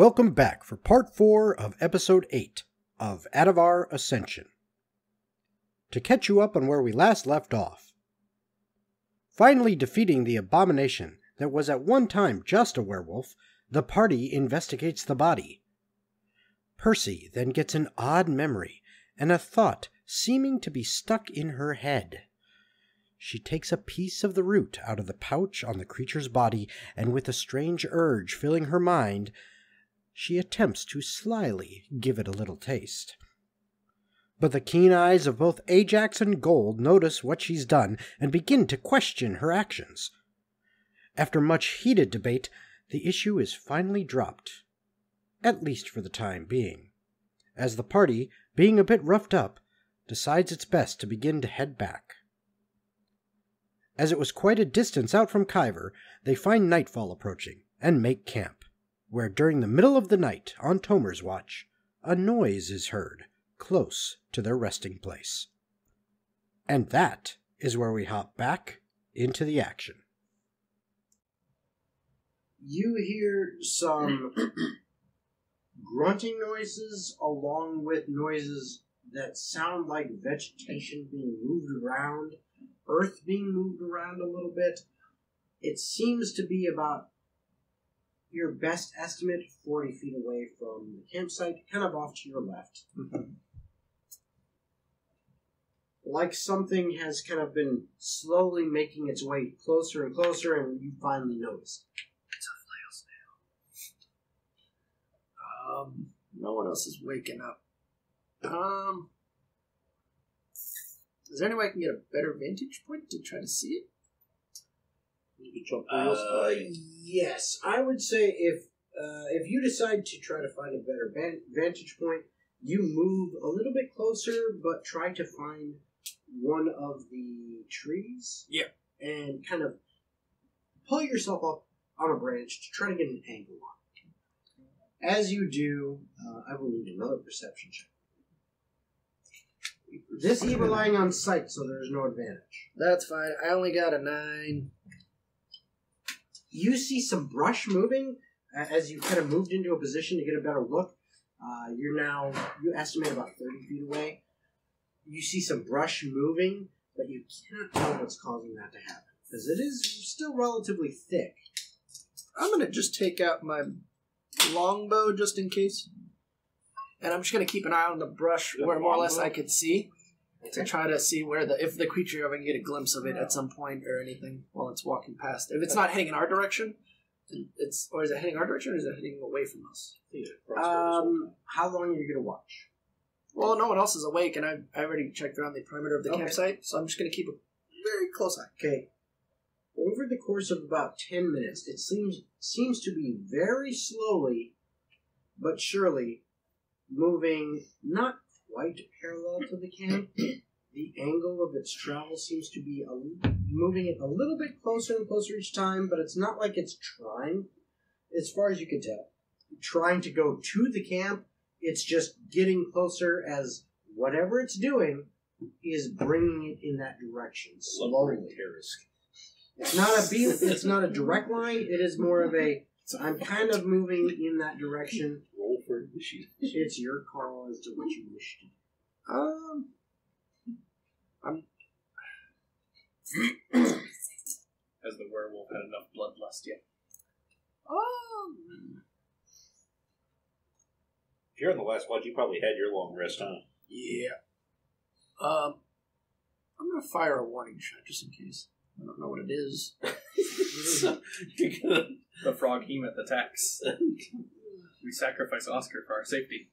Welcome back for Part 4 of Episode 8 of Atavar Ascension. To catch you up on where we last left off. Finally defeating the abomination that was at one time just a werewolf, the party investigates the body. Percy then gets an odd memory and a thought seeming to be stuck in her head. She takes a piece of the root out of the pouch on the creature's body, and with a strange urge filling her mind, she attempts to slyly give it a little taste. But the keen eyes of both Ajax and Gold notice what she's done and begin to question her actions. After much heated debate, the issue is finally dropped, at least for the time being, as the party, being a bit roughed up, decides it's best to begin to head back. As it was quite a distance out from Kyver, they find nightfall approaching and make camp, where during the middle of the night, on Tomer's watch, a noise is heard close to their resting place. And that is where we hop back into the action. You hear some grunting noises along with noises that sound like vegetation being moved around, earth being moved around a little bit. It seems to be about your best estimate 40 feet away from the campsite, kind of off to your left. Like something has kind of been slowly making its way closer and closer, and you finally notice. It's a flail snail. No one else is waking up. Is there any way I can get a better vantage point to try to see it? Yes, I would say if you decide to try to find a better vantage point, you move a little bit closer, but try to find one of the trees. Yeah. And kind of pull yourself up on a branch to try to get an angle on it. As you do, I will need another perception check. This is relying on sight, so there is no advantage. That's fine. I only got a 9. You see some brush moving as you kind of moved into a position to get a better look. You estimate about 30 feet away. You see some brush moving, but you cannot tell what's causing that to happen, because it is still relatively thick. I'm going to just take out my longbow just in case. And I'm just going to keep an eye on the brush where more or less I could see. To try to see where if the creature, if I can get a glimpse of it at some point or anything while it's walking past. If it's not heading in our direction, or is it heading our direction, or is it heading away from us? How long are you going to watch? Well, no one else is awake, and I already checked around the perimeter of the campsite, so I'm just going to keep a very close eye. Okay. Over the course of about 10 minutes, it seems to be very slowly, but surely, moving not quite parallel to the camp. The angle of its travel seems to be moving it a little bit closer and closer each time, but it's not like it's trying, as far as you can tell, trying to go to the camp. It's just getting closer as whatever it's doing is bringing it in that direction slowly. It's not a beam. It's not a direct line. It is more of a. I'm kind of moving in that direction. It's your call as to what you wish to do. Has the werewolf had enough bloodlust yet? If you're on the last watch, you probably had your long rest, huh? Yeah. I'm going to fire a warning shot just in case. I don't know what it is. The frog hemoth attacks. We sacrifice Oscar for our safety.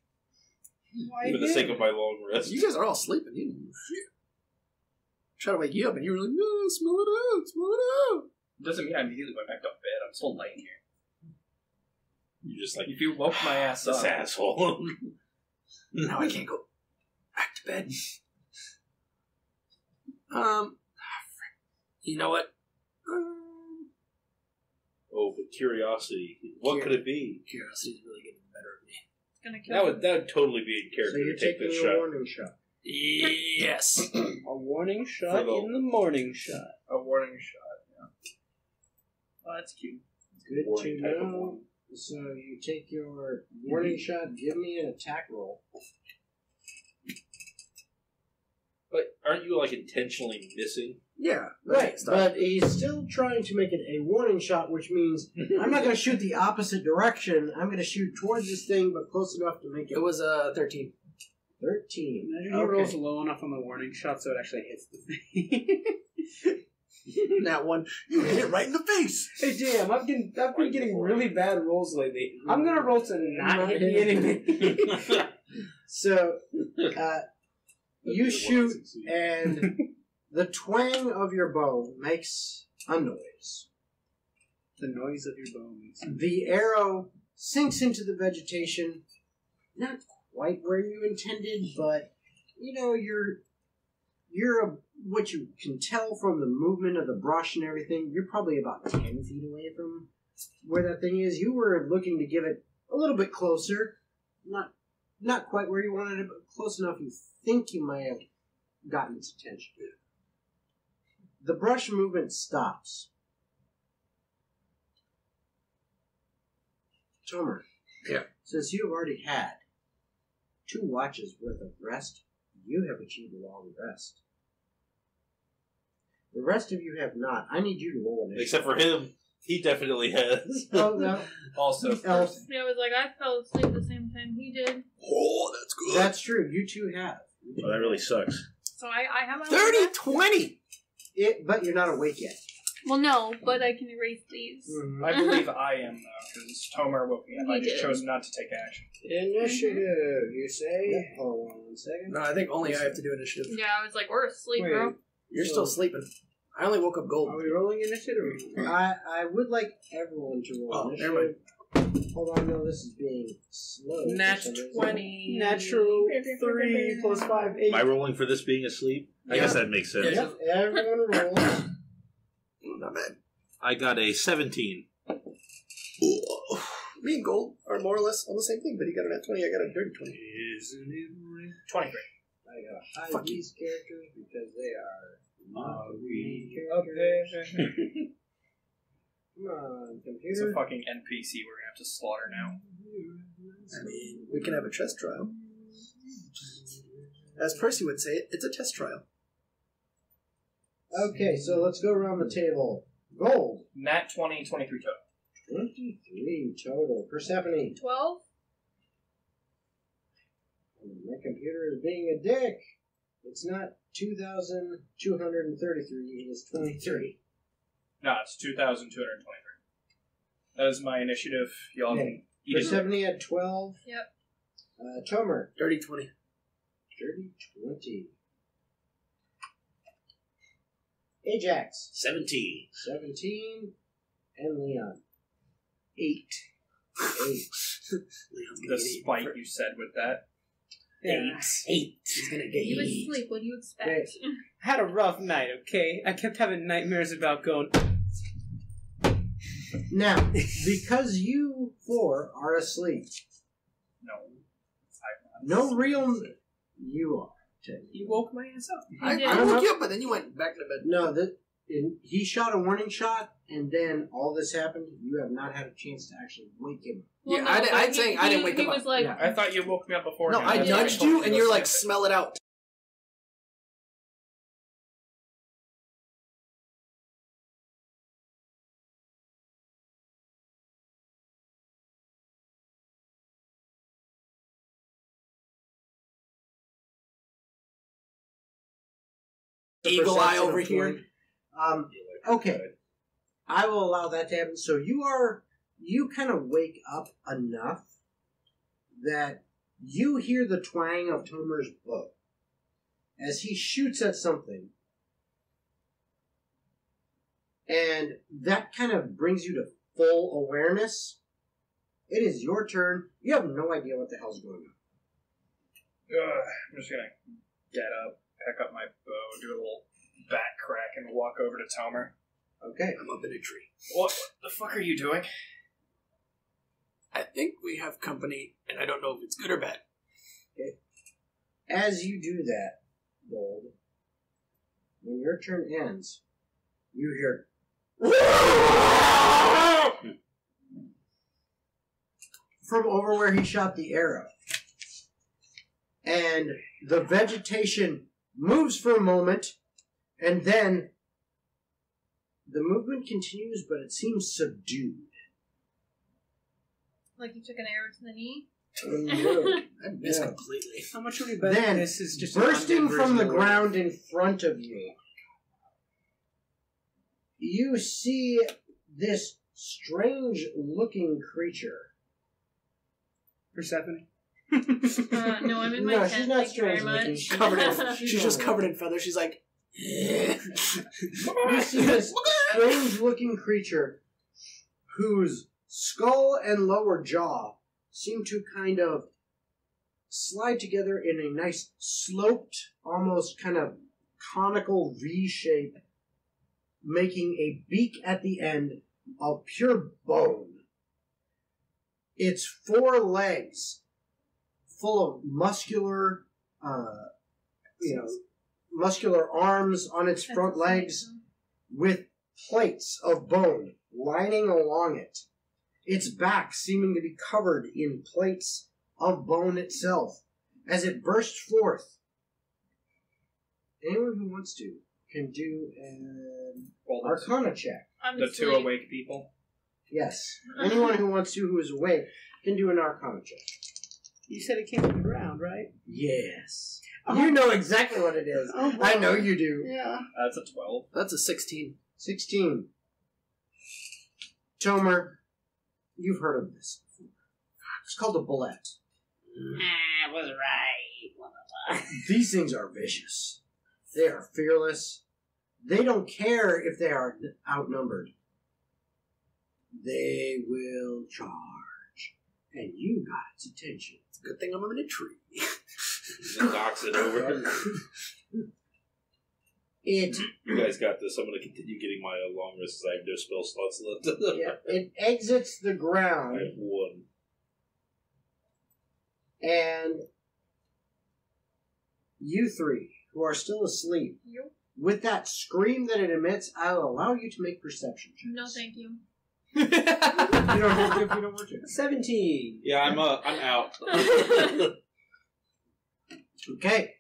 For the sake of my long rest. You guys are all sleeping. You didn't know shit. Try to wake you up, and you were like, no, smell it out, smell it out. Doesn't mean I immediately went back to bed. I'm still laying here. You're just like, if you woke my ass up. This asshole. Now I can't go back to bed. You know what? Oh, but curiosity. What could it be? Curiosity's really getting the better of me. It's gonna kill That would totally be in character So you're to take this taking a shot. warning shot. Yes. A warning shot in the morning shot. A warning shot, yeah. Oh, that's cute. Good Warning to type of know. one. So you take your warning shot. Give me an attack roll. But aren't you like intentionally missing? Yeah. Right, but he's still trying to make it a warning shot, which means I'm not going to shoot the opposite direction. I'm going to shoot towards this thing, but close enough to make it. It was 13. 13. Imagine he rolls low enough on the warning shot so it actually hits the thing. That one, you hit it right in the face. Hey, damn, I've been getting really bad rolls lately. I'm gonna roll to not hit the enemy. So, you shoot, and the twang of your bow makes a noise. The noise of your bones. The arrow sinks into the vegetation, not quite where you intended, but what you can tell from the movement of the brush and everything, you're probably about 10 feet away from where that thing is. You were looking to give it a little bit closer, not quite where you wanted it, but close enough you think you might have gotten its attention. The brush movement stops. Tomer. Yeah. Since you have already had 2 watches worth of rest, you have achieved a long rest. The rest of you have not. I need you to roll an Except for him. He definitely has. Oh, no. Also, Else. Yeah, I was like, I fell asleep the same time he did. Oh, that's good. That's true. You 2 have. Well, that really sucks. So I have my 30, 20. But you're not awake yet. Well, no, but I can erase these. Mm-hmm. I believe I am, though, because Tomer woke me up. I He just did. chose not to take action. Initiative, you say? Hold on 1 second. No, I think only I have to do initiative. Yeah, I was like, we're asleep, Wait. bro. You're still sleeping. I only woke up Are golden. we rolling initiative? I would like everyone to roll Oh, initiative. never mind. Hold on, no, this is being slow. for Nat some reason. 20. Natural 3 plus 5, 8. Am I rolling for this being asleep? I Yeah. guess that makes sense. Yeah. Yep, everyone rolls. Not bad. I got a 17. Me and Gold are more or less on the same thing, but he got a nat 20, I got a dirty 20. 23. I gotta hide Fuck you. these characters because they are not we characters. Come on, It's a computer. fucking NPC we're gonna have to slaughter now. I mean, we can have a test trial. As Percy would say it, it's a test trial. Okay, so let's go around the table. Gold. Nat 20, 23 total. 23 total. Persephone. 12? My computer is being a dick. It's not 2,233. It is 23. No, it's 2,223. That is my initiative. Y'all Okay. can eat it. Persephone had 12. Yep. Tomer. Dirty 20. Dirty 20. Ajax. 17. 17. And Leon. 8. 8. Leon's gonna The get 8. spite you said with that. 8. He's gonna get He was 8. asleep. What do you expect? Had a rough night, okay? I kept having nightmares about going. Now, because you 4 are asleep, No. no real... You are. You woke my ass up. I did. woke you up, but then you went back to bed. No, he shot a warning shot, and then all this happened. You have not had a chance to actually wake him. Well, Yeah, no, I'd but say I didn't wake he him up. was like, Yeah. I thought you woke me up before. No, I did. nudged you, and you're like, smell it out. Eagle eye over here. Okay. I will allow that to happen. So you kind of wake up enough that you hear the twang of Tomer's bow as he shoots at something. And that kind of brings you to full awareness. It is your turn. You have no idea what the hell's going on. I'm just gonna get up, pick up my bow, do a little back crack, and walk over to Tomer. Okay. I'm up in a tree. What the fuck are you doing? I think we have company, and I don't know if it's good or bad. As you do that, Gold, when your turn ends, you hear from over where he shot the arrow. And the vegetation moves for a moment, and then the movement continues, but it seems subdued. Like you took an arrow to the knee? I missed completely. How much would we bet Then, this is just bursting from the version of ground in front of you, you see this strange-looking creature. Persephone? No, I'm in my No, tent. she's not Thank you very strange-looking. much. She's just covered in feathers. She's like, You see this strange-looking creature whose skull and lower jaw seem to kind of slide together in a nice sloped, almost kind of conical V shape, making a beak at the end of pure bone. Its 4 legs, full of muscular, muscular arms on its front legs, with plates of bone lining along it. Its back seeming to be covered in plates of bone itself, as it bursts forth. Anyone who wants to can do an Arcana check. I'm The 2 asleep. awake people. Yes. Anyone who wants to who is awake can do an Arcana check. You said it came from the ground, right? Yes. You know exactly what it is. Oh, boy. I know you do. Yeah. That's a 12. that's a 16. 16. Tomer, you've heard of this before. It's called a bullet. I was right. These things are vicious. They are fearless. They don't care if they are outnumbered. They will charge. And you got its attention. It's a good thing I'm in a tree. Knocks it over. It You guys got this. I'm going to continue getting my long rests. I have no spell slots left. it exits the I ground, have 1. and you 3 who are still asleep, You? with that scream that it emits, I'll allow you to make perception checks. No, thank you. You don't have to if you don't want to. 17. Yeah, I'm out. Okay.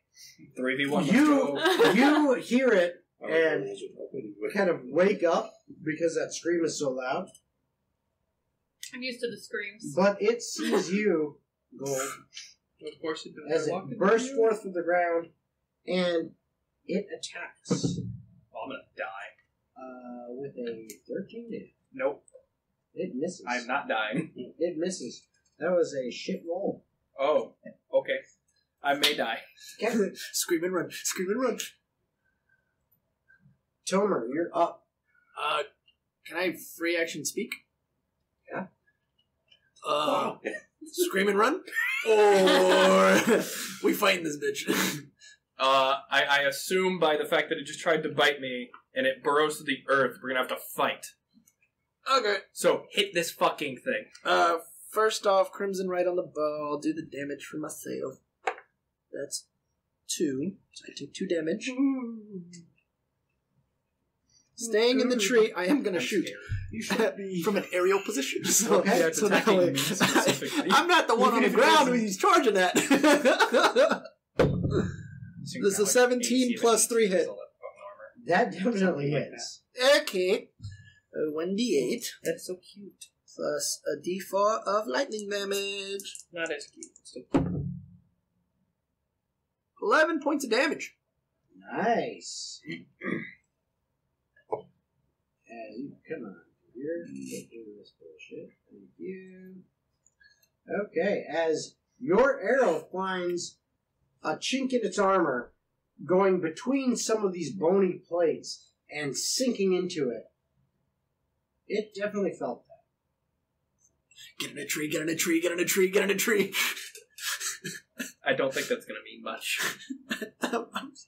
3v1. You hear it I don't know And- rules would help anyway. kind of wake up because that scream is so loud, I'm used to the screams. but it sees you, Gold, Of course it does. as it bursts forth from the ground, and it attacks Oh, I'm gonna die. with a 13 hit. Nope. It misses. I'm not dying. It misses. That was a shit roll. Oh, okay. I may die. Okay. Scream and run. Scream and run. Tomer, you're up. Can I free action speak? Yeah. Scream and run? Or we fighting this bitch? I assume by the fact that it just tried to bite me and it burrows through the earth, we're gonna have to fight. Okay. So hit this fucking thing. First off, Crimson right on the bow. I'll do the damage for myself. That's 2. So I take 2 damage. Staying in the tree, I am gonna shoot. You should be. From an aerial position. So, Okay. Yeah, it's so that attacking way, me specifically. I'm not the one on the ground who he's charging at. This is 17 plus 3 hit. That definitely hits. Okay. 1d8 That's so cute. plus a d4 of lightning damage. Not as cute. Still 11 points of damage. Nice. Come on. You're doing this bullshit. Thank you. Okay, as your arrow finds a chink in its armor, going between some of these bony plates and sinking into it, it definitely felt that. Get in a tree, get in a tree, get in a tree, get in a tree. I don't think that's gonna mean much.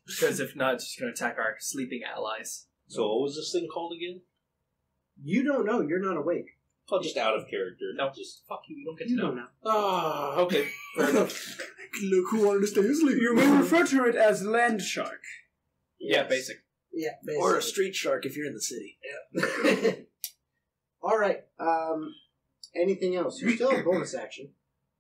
Because if not, it's just gonna attack our sleeping allies. So what was this thing called again? You don't know. You're not awake. Oh, just out of character. No, just fuck you. You don't get to You know. don't know. Ah, okay. Fair enough. Look who wanted to stay asleep. You may refer to it as land shark. Yeah, Yes. basic. Yeah, basically. Or a street shark if you're in the city. All right. Anything else? You still have bonus action.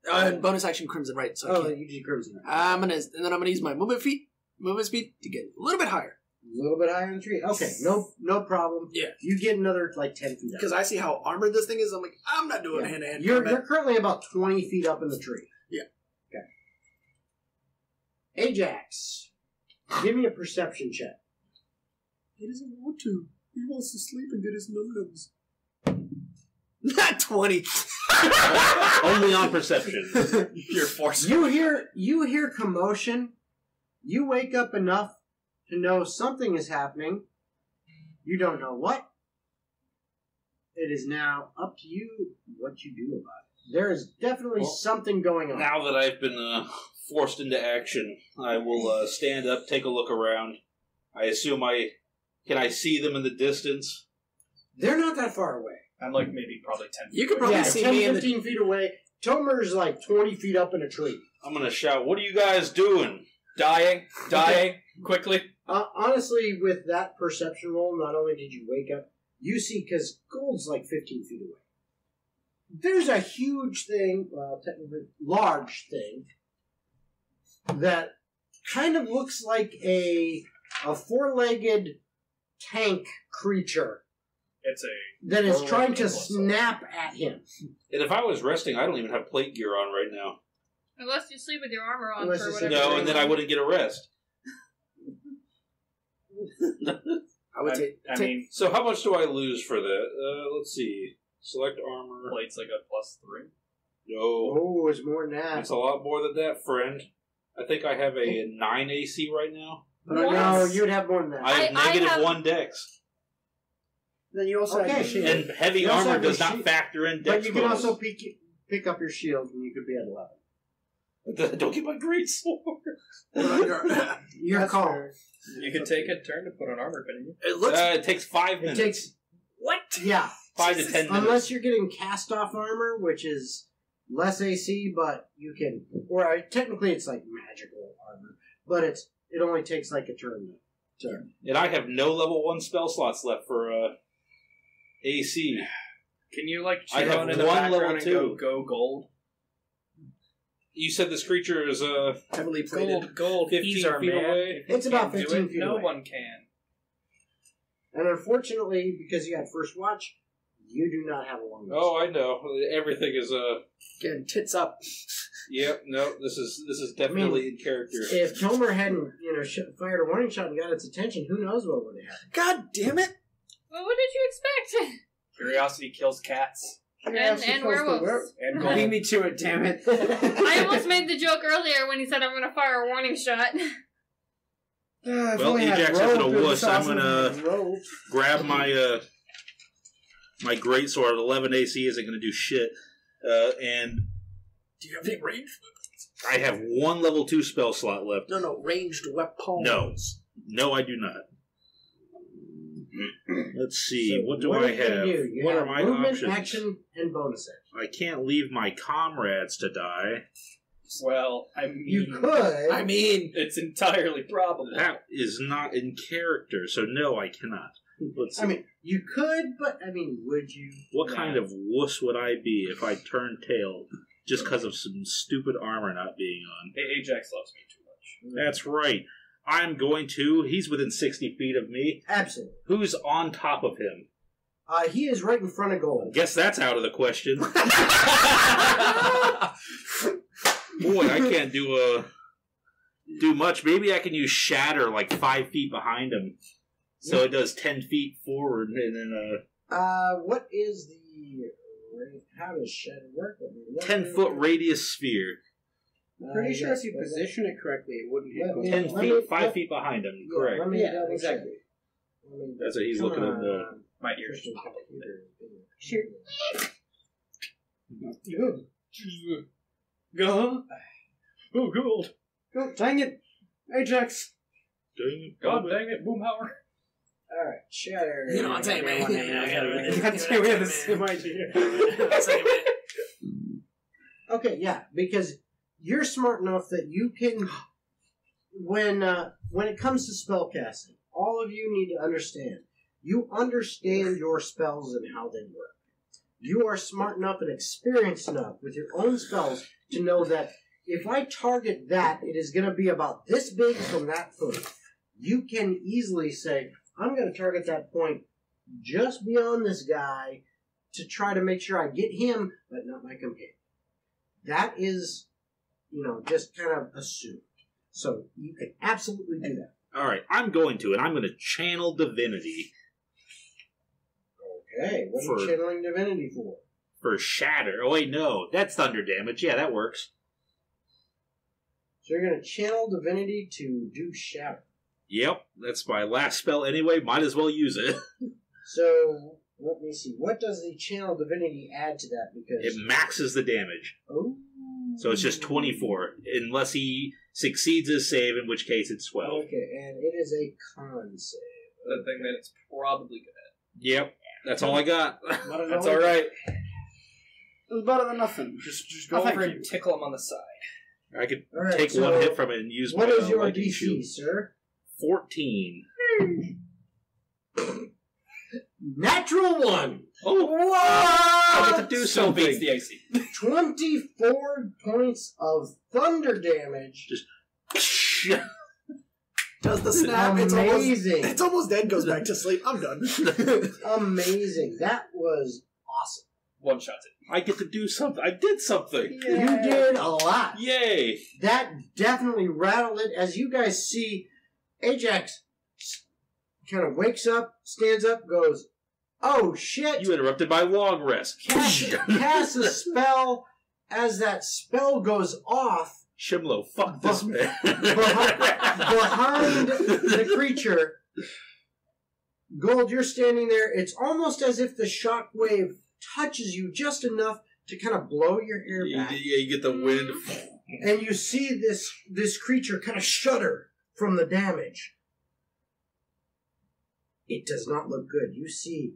Bonus action Crimson, right? So I can't. you do crimson. And then I'm gonna use my movement speed to get a little bit higher. A little bit higher in the tree. Okay, no problem. Yeah. You get another 10 feet up. Because I see how armored this thing is. I'm like, I'm not doing hand-to-hand You're combat. currently about 20 feet up in the tree. Yeah. Okay. Ajax, give me a perception check. He doesn't want to. He wants to sleep and get his num-nums. Not 20. Only on perception. You're forced. You hear commotion. You wake up enough to know something is happening. You don't know what. It is now up to you what you do about it. There is definitely something going on. Now that I've been forced into action, I will stand up, take a look around. I assume can I see them in the distance? They're not that far away. I'm like probably 10 feet. You could probably see 10, me in 15 feet away. Tomer's like 20 feet up in a tree. I'm going to shout, "What are you guys doing?" Dying, quickly. Honestly, with that perception roll, not only did you wake up, you see, because Gold's like 15 feet away. There's a huge thing, well, technically large thing, that kind of looks like a four-legged tank creature It's that is four-legged trying to also. snap at him. And if I was resting, I don't even have plate gear on right now. Unless you sleep with your armor on Unless for you whatever. sleep- No, and then I wouldn't get a rest. I would take. I mean, So how much do I lose for that? Let's see. Select armor. plate's like a +3. No. Oh, it's more than that. It's a lot more than that, friend. I think I have a 9 AC right now. But no, you'd have more than that. I have I have- -1 dex. Then you also Okay. have your shield. And heavy You also armor have your does not shield. factor in But dex you can bonus. also pick up your shield, and you could be at 11. Don't get my great sword. Your That's call. fair. You could take a turn to put an armor pin in you. It looks. It takes 5 It minutes. takes What? 5 to 10 minutes. unless you're getting cast off armor, which is less AC, but you can, or technically it's like magical armor, but it only takes like a turn. And I have no level 1 spell slots left for AC. Can you like I cheer have on in the one background level and two. go gold? You said this creature is Heavily plated. Gold. 15 He's our feet man. away? If he It's about can't do 15 it, feet No away. one can. And unfortunately, because you had first watch, you do not have a long rest. Oh, I know. Everything is Getting tits up. Yep. No, this is definitely in character. If Tomer hadn't, fired a warning shot and got its attention, who knows what would have happened. God damn it! Well, what did you expect? Curiosity kills cats. And werewolves. And Beat gold. me to it, damn it. I almost made the joke earlier when he said I'm going to fire a warning shot. Well, Ajax isn't a wuss. I'm gonna grab my my greatsword. 11 AC isn't gonna do shit. And Do you have any ranged? I have 1 level 2 spell slot left. No, ranged weapons. No, I do not. Let's see. So what do are I you gonna have? do? You What have are my movement, options? action, and bonus action. I can't leave my comrades to die. Well, I mean, You could. I mean, it's entirely probable. That is not in character, so no, I cannot. Let's see. I mean, you could, but would you? What kind of wuss would I be if I turned tail just because of some stupid armor not being on? Ajax loves me too much. That's right. I'm going to. He's within 60 feet of me. Absolutely. Who's on top of him? He is right in front of Gold. Guess that's out of the question. Boy, I can't do much. Maybe I can use Shatter like 5 feet behind him, so it does 10 feet forward, and then What is the? How does Shadow work? 10-foot radius sphere. I'm pretty sure if you position it correctly, it wouldn't hit gold. 10 feet, 5 feet behind him. Correct. Yeah, exactly. That's what he's looking at. My ears. Sure. Go. Oh, gold. Oh, dang it. Ajax. God dang it, Boomhauer. Alright, Shatter. You know what I'm saying, man. God damn, we have the same idea. Okay, yeah, because you're smart enough that you can, when it comes to spellcasting, all of you need to understand. You understand your spells and how they work. you are smart enough and experienced enough with your own spells to know that if I target that, it is going to be about this big from that point. You can easily say, I'm going to target that point just beyond this guy to try to make sure I get him, but not my companion. That is, just kind of assumed. So you can absolutely do that. All right, I'm going to channel divinity. Okay, what are you channeling divinity for? For shatter. Oh, wait, no. That's thunder damage. Yeah, that works. So you're going to channel divinity to do shatter. Yep, that's my last spell anyway. Might as well use it. So, let me see. What does the channel divinity add to that? Because it maxes the damage. Oh. So it's just 24, unless he succeeds his save, in which case it's 12. Okay, and it is a con save. The thing that it's probably good at. Yep, that's all I got. That's all right. It was better than nothing. Just Go go over for and tickle him on the side. I could Right, take so one hit from it and use what my is your lightning DC, shoot. sir? 14. Natural 1! Oh, Whoa! I get to do Still something. beats the AC. 24 points of thunder damage. Does the snap? Amazing. It's almost dead. Goes back to sleep. I'm done. Amazing. That was awesome. One shots it. I get to do something. I did something. You did a lot. Yay. That definitely rattled it. As you guys see, Ajax kind of wakes up, stands up, goes, oh shit! You interrupted my long rest. Cast a spell. As that spell goes off, Shimlo, fuck this man. behind the creature, Gold, you're standing there. It's almost as if the shockwave touches you just enough to kind of blow your hair back. You get the wind. And you see this creature kind of shudder from the damage. It does not look good. You see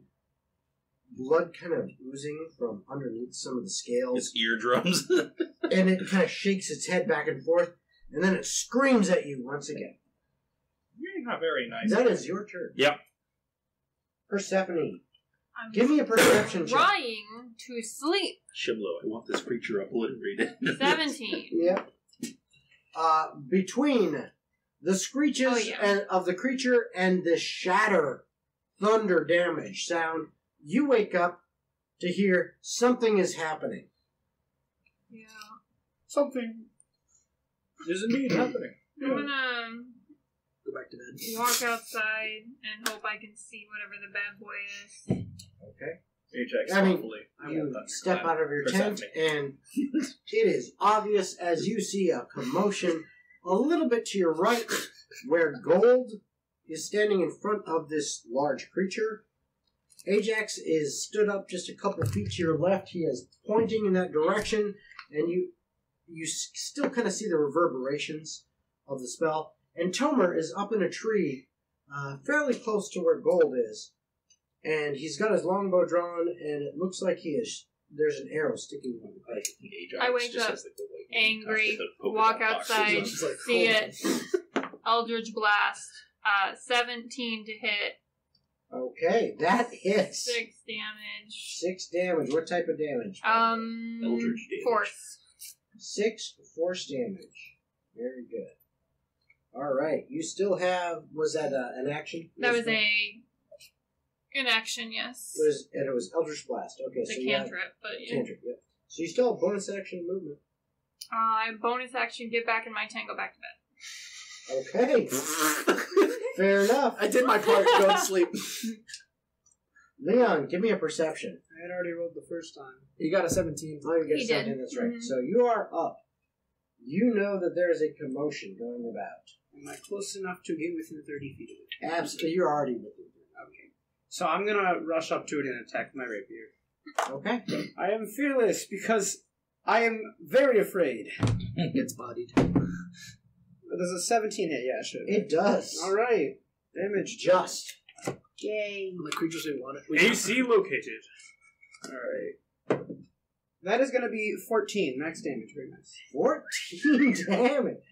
blood kind of oozing from underneath some of the scales. Its eardrums. And it kind of shakes its head back and forth, and then it screams at you once again. You're not very nice. That is your turn. Yep. Persephone, I'm give me a perception check. trying to sleep. Shimlo, I want this creature obliterated. 17. Yep. Between the screeches of the creature and the shatter thunder damage sound, you wake up to hear something is happening. Yeah. Something is indeed happening. I'm gonna Go back to bed. walk outside and hope I can see whatever the bad boy is. Okay. Ajax I mean, softly. You step out of your tent, and it is obvious as you see a commotion a little bit to your right, where Gold is standing in front of this large creature. Ajax is stood up just a couple feet to your left. He is pointing in that direction, and you still kind of see the reverberations of the spell. And Tomer is up in a tree, fairly close to where Gold is, and he's got his longbow drawn, and it looks like there's an arrow sticking out of it. I wake up angry, walk outside, see it. Eldritch Blast. 17 to hit. Okay, that hits. 6 damage. 6 damage. What type of damage? Eldritch damage. Force. 6 force damage. Very good. Alright, you still have, was that an action? That was an action, yes. It was Eldritch Blast. Okay, It's so a you have cantrip, but yeah. cantrip, yep. So you still have bonus action movement. Bonus action, get back in my tent, go back to bed. Okay. Fair enough. I did my part. Go to sleep. Leon, give me a perception. I had already rolled the first time. You got a 17. Oh, you get He 17, did. that's right. Mhm. So you are up. You know that there is a commotion going about. Am I close enough to get within 30 feet of it? Absolutely, you're already with it. Okay. So I'm gonna rush up to it and attack my rapier. Okay. I am fearless because I am very afraid. Gets bodied. Does a 17 hit? Yeah, it should. It does. Alright. Damage. Just. Yay. When the creatures we want it. AC located. Alright. That is gonna be 14. Max damage. Very nice. 14 damage.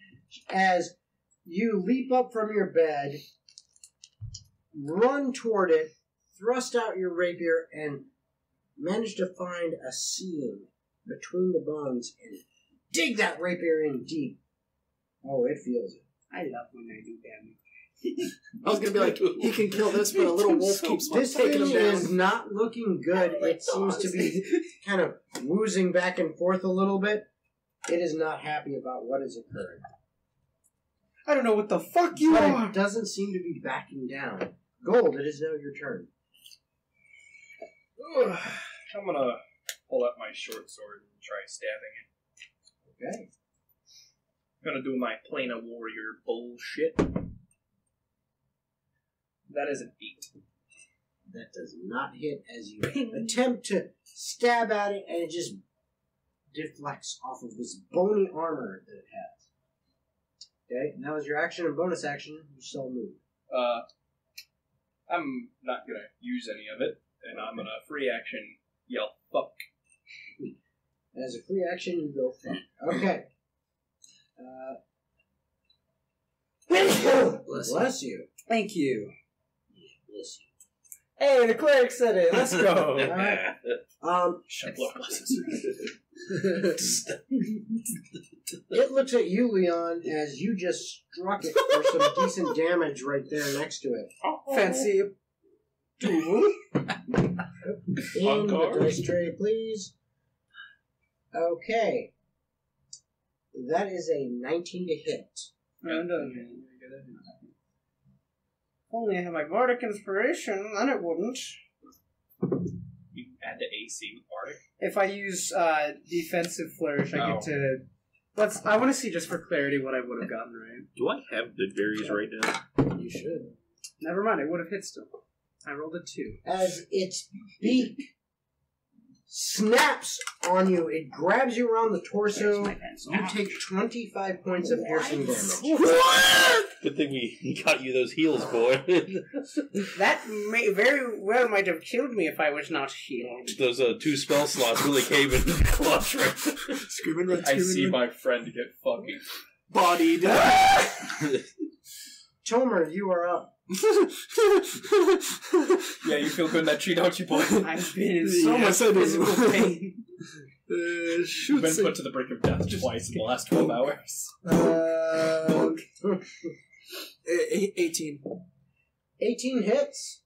As you leap up from your bed, run toward it, thrust out your rapier, and manage to find a seam between the bones and dig that rapier in deep. Oh, it feels it. I love when I do damage. I was gonna be like, he can kill this, but a little wolf keeps This taking thing him down. is not looking good. It seems to be kind of woozing back and forth a little bit. It is not happy about what has occurred. I don't know what the fuck you But are. it doesn't seem to be backing down. Gold, it is now your turn. I'm gonna pull out my short sword and try stabbing it. Okay. I'm gonna do my planar warrior bullshit. That is an 8. That does not hit as you attempt to stab at it, and it just deflects off of this bony armor that it has. Okay, and that was your action and bonus action. You still move. I'm not gonna use any of it, and I'm gonna free action yell fuck. As a free action, you go fuck. Okay. Bless you. Thank you. Bless you. Hey, the cleric said it. Let's go. All right. Shut up, blesses. It looks at you, Leon, as you just struck it for some decent damage right there next to it. Fancy. In the dice tray, please. Okay. That is a 19 to hit. Only I have my Bardic Inspiration, then it wouldn't. You add the AC with Bardic? If I use Defensive Flourish, I get to... I want to see just for clarity what I would have gotten, right? Do I have good berries right now? You should. Never mind, I would have hit still. I rolled a 2. As its beak snaps on you, it grabs you around the torso. You take 25 points of piercing damage. What? Good thing we got you those heals, boy. That very well might have killed me if I was not healed. Those 2 spell slots really came in clutch, right? Screaming right I see my friend get fucking bodied. Tomer, you are up. Yeah, you feel good in that tree, don't you, boy? I've been in so much physical pain. You've been put to the brink of death twice in the last 12 hours. 18. 18 hits.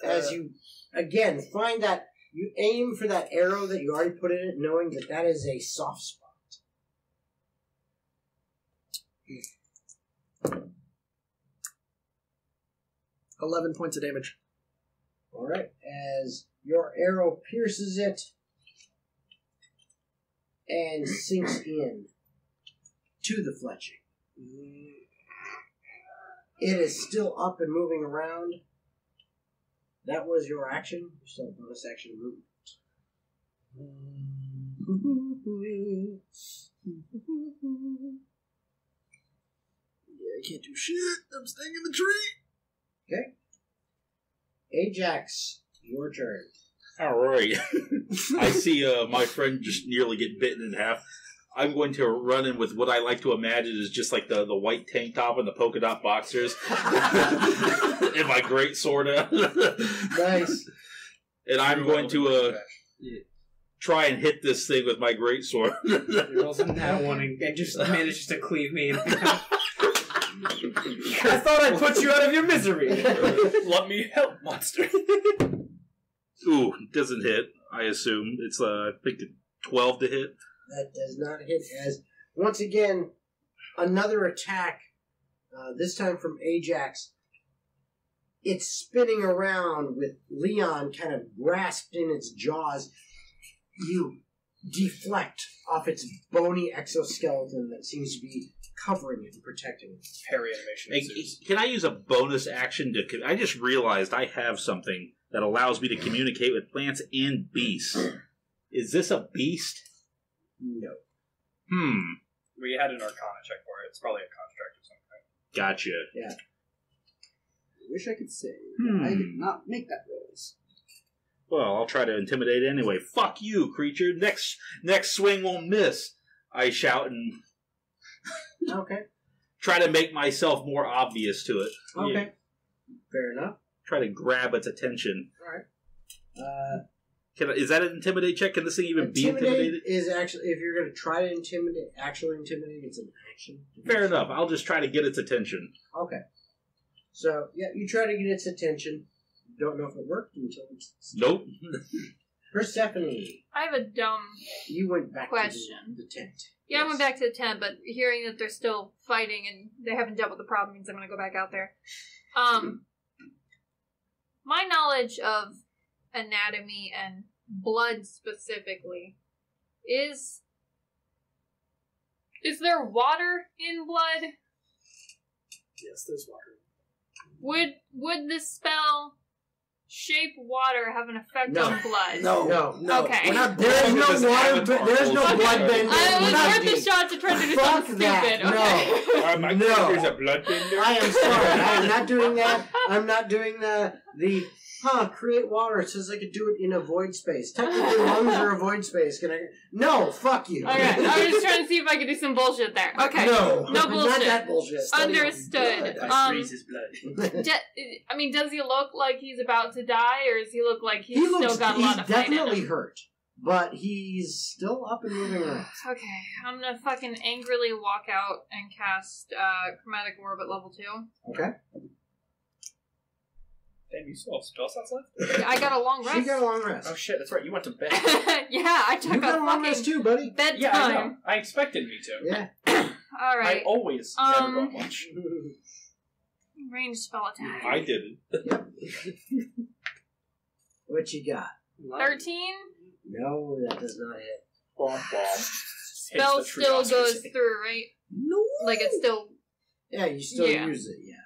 As you, again, find that you aim for that arrow that you already put in it, knowing that that is a soft spot. 11 points of damage. Alright, as your arrow pierces it and sinks in to the fletching. It is still up and moving around. That was your action. You still have bonus action movement. Yeah, I can't do shit. I'm staying in the tree. Okay. Ajax, your turn. Alright. I see my friend just nearly get bitten in half. I'm going to run in with what I like to imagine is just like the white tank top and the polka dot boxers. And my great sword out. Nice. And I'm going to try and hit this thing with my great sword. He rolls a nat 1 and just manages to cleave me. I thought I'd put you out of your misery. Let me help, monster. Ooh, doesn't hit, I assume. It's, I think, 12 to hit. That does not hit as, once again, another attack, this time from Ajax. It's spinning around with Leon kind of grasped in its jaws. You deflect off its bony exoskeleton that seems to be covering it and protecting it. Parry animation. Hey, can I use a bonus action to... I just realized I have something that allows me to communicate with plants and beasts. Is this a beast? No. We had an Arcana check for it. It's probably a construct of some kind. Gotcha. Yeah. I wish I could say. I did not make that rolls. Well, I'll try to intimidate it anyway. Fuck you, creature. Next swing won't miss. I shout and... Okay. try to make myself more obvious to it. Okay. Yeah. Fair enough. Try to grab its attention. Alright. Is that an intimidate check? Can this thing even be intimidated? Is actually, if you're going to try to intimidate, it's an action. Fair enough. I'll just try to get its attention. Okay. So, yeah, you try to get its attention. Don't know if it worked until it's... Nope. Persephone. I have a dumb You went back question. to the tent. Yeah, I went back to the tent, but hearing that they're still fighting and they haven't dealt with the problem means I'm going to go back out there. My knowledge of anatomy and blood specifically is there water in blood? Yes, there's water. Would this spell shape water have an effect on blood? No. Okay. There is no water. There's no blood bender. I was worth the shot to try to do something stupid. Okay. My character's a bloodbender. I am sorry. I am not doing that. I'm not doing the create water. It says I could do it in a void space. Technically, lungs are a void space. Can I? No, fuck you. Okay, I was just trying to see if I could do some bullshit there. Okay. No bullshit. Not that bullshit. Understood. I freeze his blood. Does he look like he's about to die, or does he look like he's still got a lot of fight in definitely him? hurt, but he's still up and moving around. Okay, I'm gonna fucking angrily walk out and cast Chromatic Orb at level 2. Okay. Damn, you still have spell slots left? I got a long rest. She got a long rest. Oh shit, that's right, you went to bed. Yeah, I took You got a long rest fucking too, buddy. bedtime. Yeah, I know. I expected you to. Yeah. Alright. I always never go much. Ranged spell attack. I didn't. What you got? 13? No, that does not hit. Spell still goes through, right? No. Like it's still... Yeah, you still Yeah. use it. Yeah.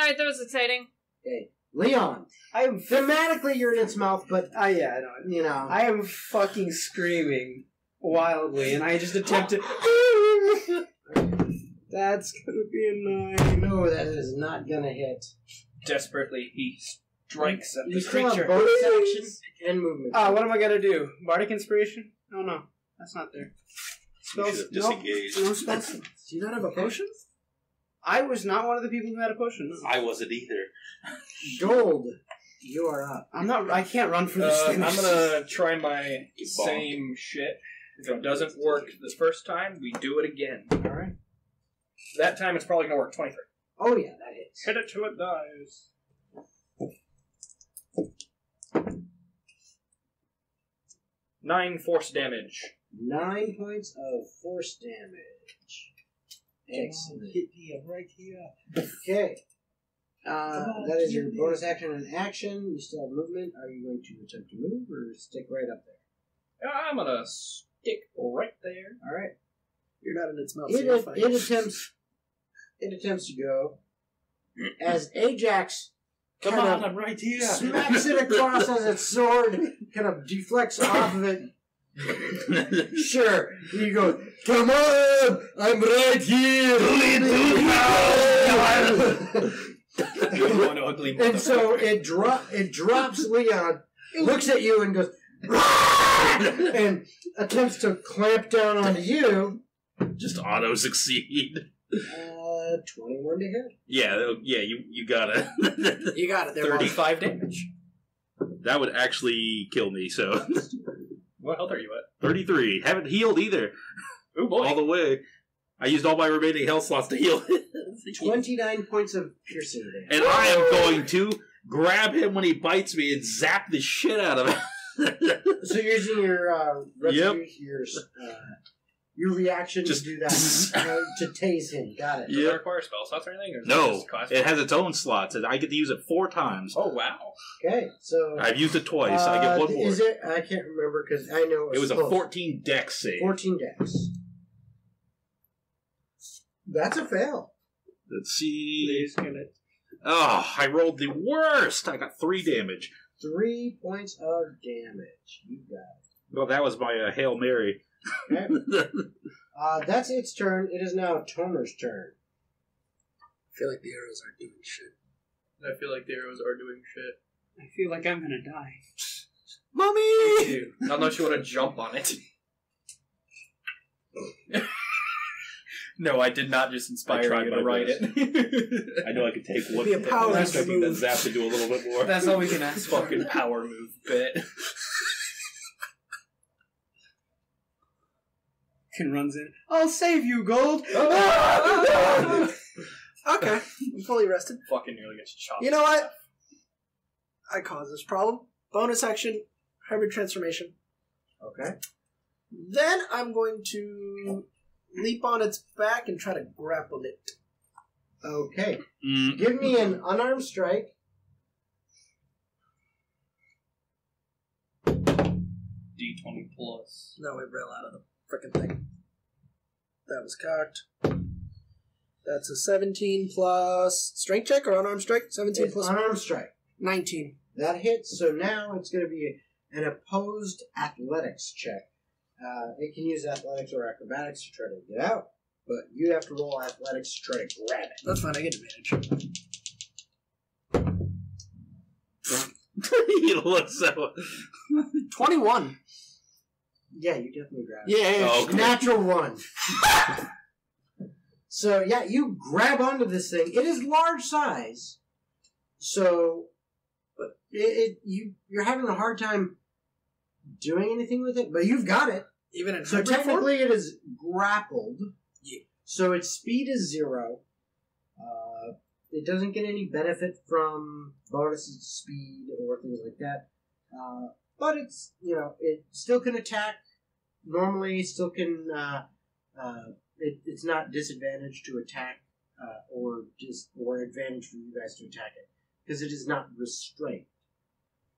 Alright, that was exciting. Okay, Leon. I am Thematically, you're in its mouth, but yeah, I know. you know. I am fucking screaming wildly, and I just attempt to. That's gonna be a 9. No, that is not gonna hit. Desperately, he strikes at You the still have creature. bonus action and movement. What am I gonna do? Bardic Inspiration? Oh no, that's not there. You Spells? should have Nope. disengaged. No spells. Do you not have a potion? I was not one of the people who had a potion. No. I wasn't either. Gold, you are up. I'm not. I can't run for this thing. I'm gonna try my You same shit. If it doesn't work the first time, we do it again. Alright. That time it's probably gonna work. 23. Oh, yeah, that hits. Hit it till it dies. 9 force damage. 9 points of force damage. Excellent. Hit me right here. Okay. That is your bonus action and action. You still have movement. Are you going to attempt to move or stick right up there? I'm gonna stick right there. Alright. You're not in its mouth. So you're fine. It attempts to go. As Ajax Come on, I'm right here. smacks it across as its sword kind of deflects off of it. Sure. You go, come on! I'm right here! And so it drops Leon, looks at you and goes, and attempts to clamp down onto you. Just auto succeed. 21 to hit. Yeah, you got it. You got it there, 35 damage. That would actually kill me, so. What health are you at? 33. Haven't healed either. Oh boy. All the way. I used all my remaining health slots to heal. 29 points of piercing damage. And I am going to grab him when he bites me and zap the shit out of him. So you're using your reaction Just- to do that, to tase him. Got it. Does it require spell slots or anything? Or is No, just class it has its own slots, and I get to use it 4 times. Oh, wow. Okay, so I've used it twice. I get one more. Is it? I can't remember because I know It was a close. 14 dex save. 14 dex. That's a fail. Let's see. Please kill it. Oh, I rolled the worst. I got 3 damage. 3 points of damage. You got it. Well, that was my Hail Mary. Okay. That's its turn. It is now Tomer's turn. I feel like the arrows aren't doing shit. I feel like the arrows are doing shit. I feel like I'm gonna die. Mommy! Unless you want to jump on it. No, I did not just inspire tried you my to write best. it. I know I could take one Be a hit, power I'm expecting that move. Zap to do a little bit more. That's all we can ask. Fucking power move bit. Ken runs in. I'll save you, Gold. Okay, I'm fully rested. Fucking nearly gets chopped. You know what? I caused this problem. Bonus action, hybrid transformation. Okay. Then I'm going to leap on its back and try to grapple it. Okay. Mm. Give me an unarmed strike. D20 plus. No, it rail out of the frickin' thing. That was cocked. That's a 17 plus strength check or unarmed strike? 17 It's plus unarmed strike. 19. That hits, so now it's going to be an opposed athletics check. It can use athletics or acrobatics to try to get out, but you have to roll athletics to try to grab it. That's fine, I get advantage. You look so... 21. Yeah, you definitely grab it. Yeah. Oh, okay. Natural one. So, yeah, you grab onto this thing. It is large size, so but you're having a hard time doing anything with it, but you've got it. Even in So hybrid form? technically it is grappled. Yeah. So its speed is 0. It doesn't get any benefit from bonuses to speed or things like that. But it's, it still can attack. Normally it still can, it's not disadvantaged to attack, or advantage for you guys to attack it. Because it is not restrained.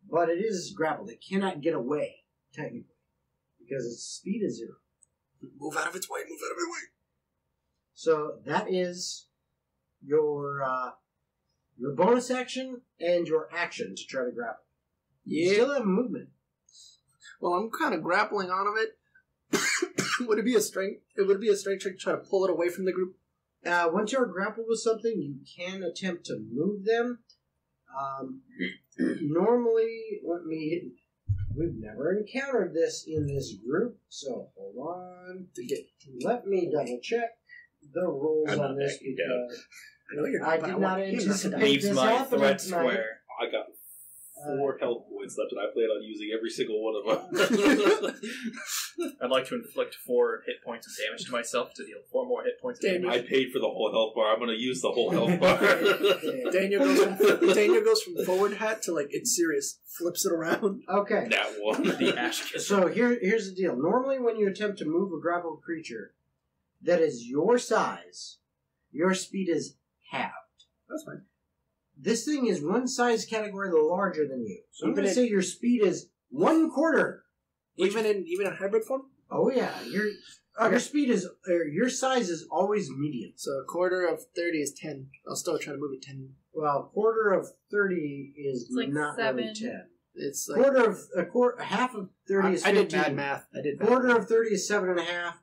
But it is grappled. It cannot get away, technically. Because its speed is 0. Move out of its way, move out of its way. So that is your bonus action and your action to try to grapple. You still have movement. Well, I'm kind of grappling out of it. Would it be a strength? It would be a strength check to try to pull it away from the group. Once you're grappled with something, you can attempt to move them. Normally, we've never encountered this in this group, so hold on. Let me double check the rules on this because I know you're not. I but did want not him to anticipate die. Leaves this my happening threat tonight. square. I got 4 health points left, and I plan on using every single one of them. I'd like to inflict 4 hit points of damage to myself to deal 4 more hit points of damage. I paid for the whole health bar. I'm going to use the whole health bar. Daniel goes from forward hat to it's serious. Flips it around. Okay. That one. The ash killer. So here's the deal. Normally when you attempt to move a grappled creature that is your size, your speed is halved. That's fine. This thing is one size category larger than you. So I'm Even going to say your speed is 1/4. Even in hybrid form? Oh yeah, your speed is your size is always medium. So a quarter of 30 is 10. I'll still try to move it 10. Well, quarter of 30 is It's like not 7. really 10. It's like Half of 30 is 15. I did bad math. Quarter of 30 is 7.5.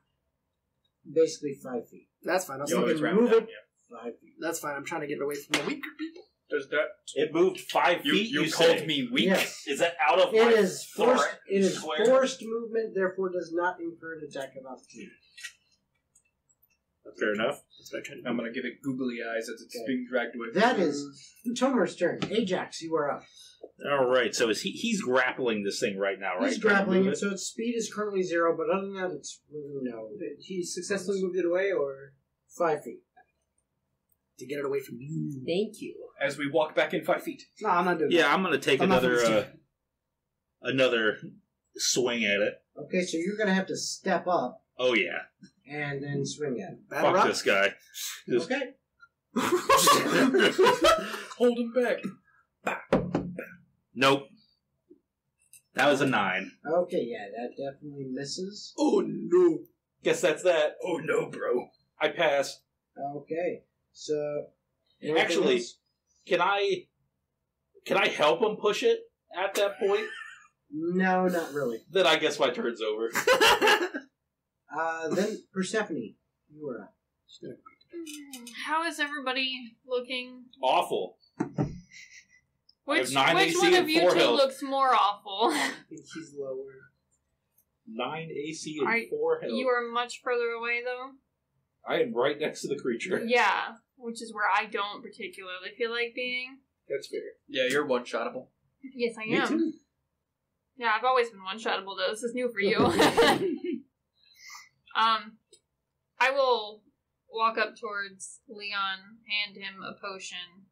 Basically 5 feet. That's fine. You always can round move down, it. yeah. 5 feet. That's fine. I'm trying to get away from the weaker people. Does that... It moved 5 feet, You say? called me weak? Yes. Is that out of It my is forced. threat It is square? forced movement, therefore does not incur an attack of opportunity. Fair enough. That's what I tried to do. I'm going to give it googly eyes as it's Okay. being dragged away. That is Tomer's turn. Ajax, you are up. All right, so he's grappling this thing right now, right? He's grappling it, so its speed is currently 0, but other than that, it's really no. He successfully moved it away, or 5 feet. To get it away from you. Thank you. As we walk back in 5 feet. no? I'm not doing that. Yeah, I'm going to take I'm not another swing at it. Okay, so you're going to have to step up Oh yeah, and then swing at it. Battle fuck rock? this guy. Just- Okay. Hold him back. Nope. That was a 9. Okay, yeah, that definitely misses. Oh no. Guess that's that. Oh no, bro. I pass. Okay, so... anything Actually, else? can I help him push it at that point? No, not really. Then I guess my turn's over. Then Persephone, you are up. How is everybody looking? Awful. Which 9 AC one of and you 4 two health. looks more awful? I think he's lower. 9 AC and Alright, 4 health. You are much further away, though. I am right next to the creature. Yeah, which is where I don't particularly feel like being. That's fair. Yeah, you're one-shottable. Yes, I Me am. too. Yeah, I've always been one-shottable, though. This is new for you. I will walk up towards Leon, hand him a potion.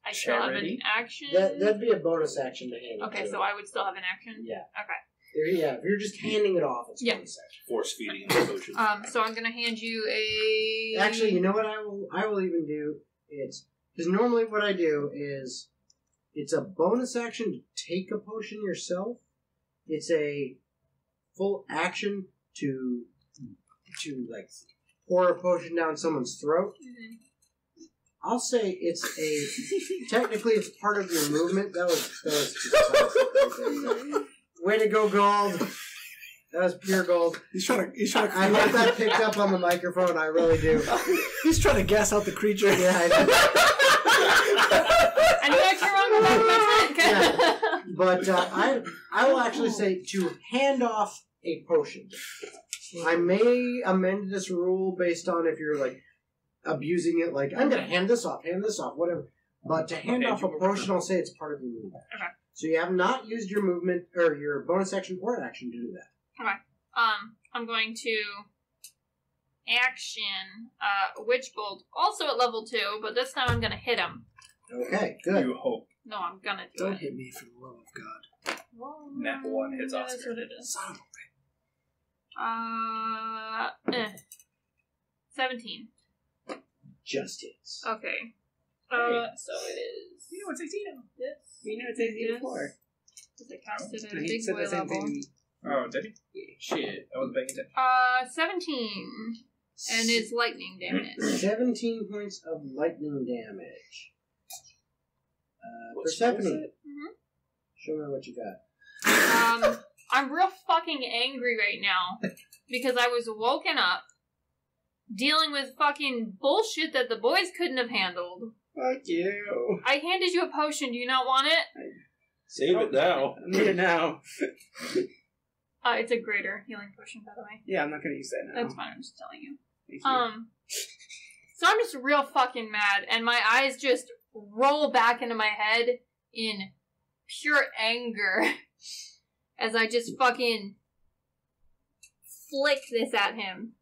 I still have an Charity? action. That'd be a bonus action to hand it Okay, to so him. I would still have an action? Yeah. Okay. If you're just handing it off, it's Yeah. bonus action. Force feeding the potion. So I'm gonna hand you a... Actually, you know what I will even do? It's because normally what I do is it's a bonus action to take a potion yourself. It's a full action to like pour a potion down someone's throat. Mhm. I'll say it's technically it's part of your movement. That was just way to go, Gold. That was pure gold. He's trying to. I hope that picked up on the microphone. I really do. He's trying to gas out the creature. Yeah, I I knew I came wrong with that. know. But I will actually say to hand off a potion. I may amend this rule based on if you're like abusing it. Like I'm gonna hand this off, whatever. But to hand off a potion, I'll say it's part of your movement. Okay. So you have not used your movement or your bonus action or action to do that. I'm going to action Witch Bolt, also at level 2, but this time I'm gonna hit him. Okay, good. You hope. No, I'm gonna do Don't it. hit me for the love of God. Well, Nat 1 hits That's Oscar. what it is. Son of a 17. Just hits. Okay. So it is. You know it's 16 now. This. You know it's 18 This. before. Because I cast it at a And he big said boy the same level. thing to me. Oh, did he? Shit, I wasn't paying attention. 17. And it's lightning damage. 17 points of lightning damage. What spell is Persephone, it? show me what you got. I'm real fucking angry right now because I was woken up dealing with fucking bullshit that the boys couldn't have handled. Fuck you. I handed you a potion. Do you not want it? Save it now. I need it now. It's a greater healing potion, by the way. Yeah, I'm not gonna use that now. That's fine. I'm just telling you. Thank you. So I'm just real fucking mad, and my eyes just roll back into my head in pure anger as I just fucking flick this at him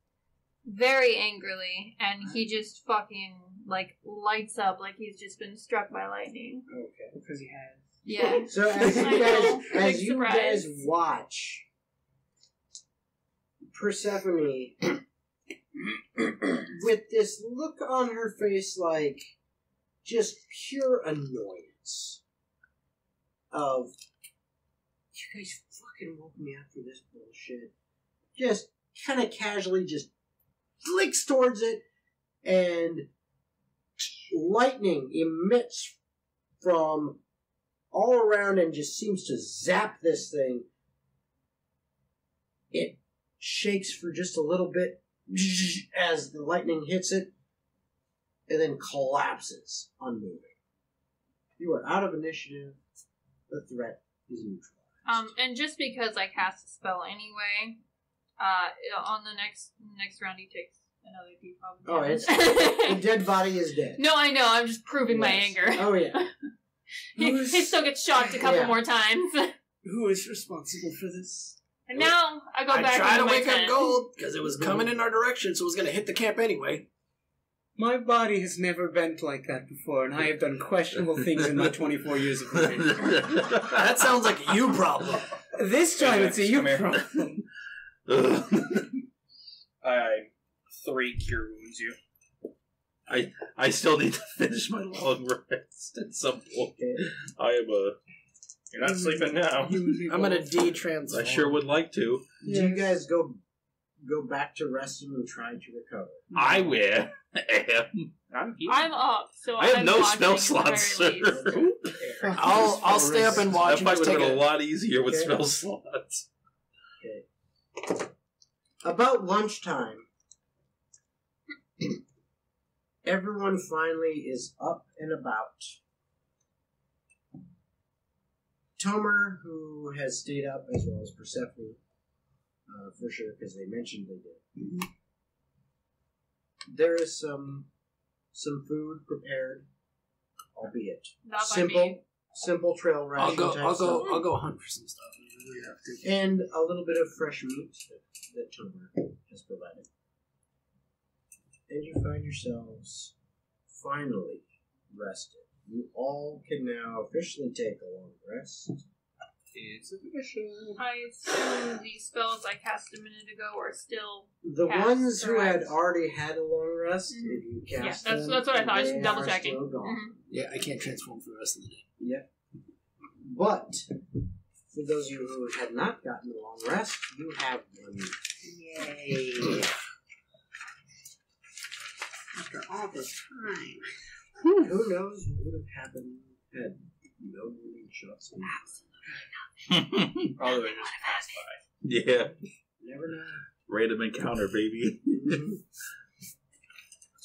very angrily, and he just fucking like lights up like he's just been struck by lightning. Okay. Because he has. Yeah. So as I you know. guys, Big as you surprise. guys watch, Persephone, with this look on her face like just pure annoyance of, you guys fucking woke me up for this bullshit, just kind of casually just flicks towards it, and lightning emits from all around and just seems to zap this thing. It shakes for just a little bit as the lightning hits it, and then collapses, unmoving. You are out of initiative. The threat is neutralized. And just because I cast a spell anyway, on the next round he takes another D12 Oh, damage. the dead body is dead. No, I know. I'm just proving my Yes. anger. Oh yeah. He still gets shocked a couple Yeah. more times. Who is responsible for this? And now I go I back tried into to my wake tent. up Gold because it was coming in our direction, so it was going to hit the camp anyway. My body has never bent like that before, and I have done questionable things in my 24 years of living. That sounds like a you problem. This time it's a you Come here. problem. I 3 cure wounds you. I still need to finish my long rest at some point. Okay. I am You're not sleeping now. I'm going to de-transform. I sure would like to. Do you guys go back to resting and try to recover? I will. I'm up, so I have I'm no watching spell at the slots, very sir. least. I'll stay up and watch That and fight just would have take been a a... lot easier with Okay. spell slots. About lunchtime, everyone finally is up and about. Tomer, who has stayed up, as well as Persephone, for sure, because they mentioned they did. there is some food prepared, albeit Not by me. simple trail ration type stuff. I'll go hunt for some stuff. And a little bit of fresh meat that Tomer has provided. And you find yourselves finally rested. You all can now officially take a long rest. It's official. I assume the spells I cast a minute ago are still The cast, ones who had correct? already had a long rest, if you cast Yeah, them, that's what I thought. Just they double are checking. still gone. Mhm. Yeah, I can't transform for the rest of the day. Yep. But for those of you who had not gotten a long rest, you have one. Yay. After all this time. Who knows what would have happened had no moving shots? Probably would just pass by. Yeah. Never know. Random encounter, baby. It's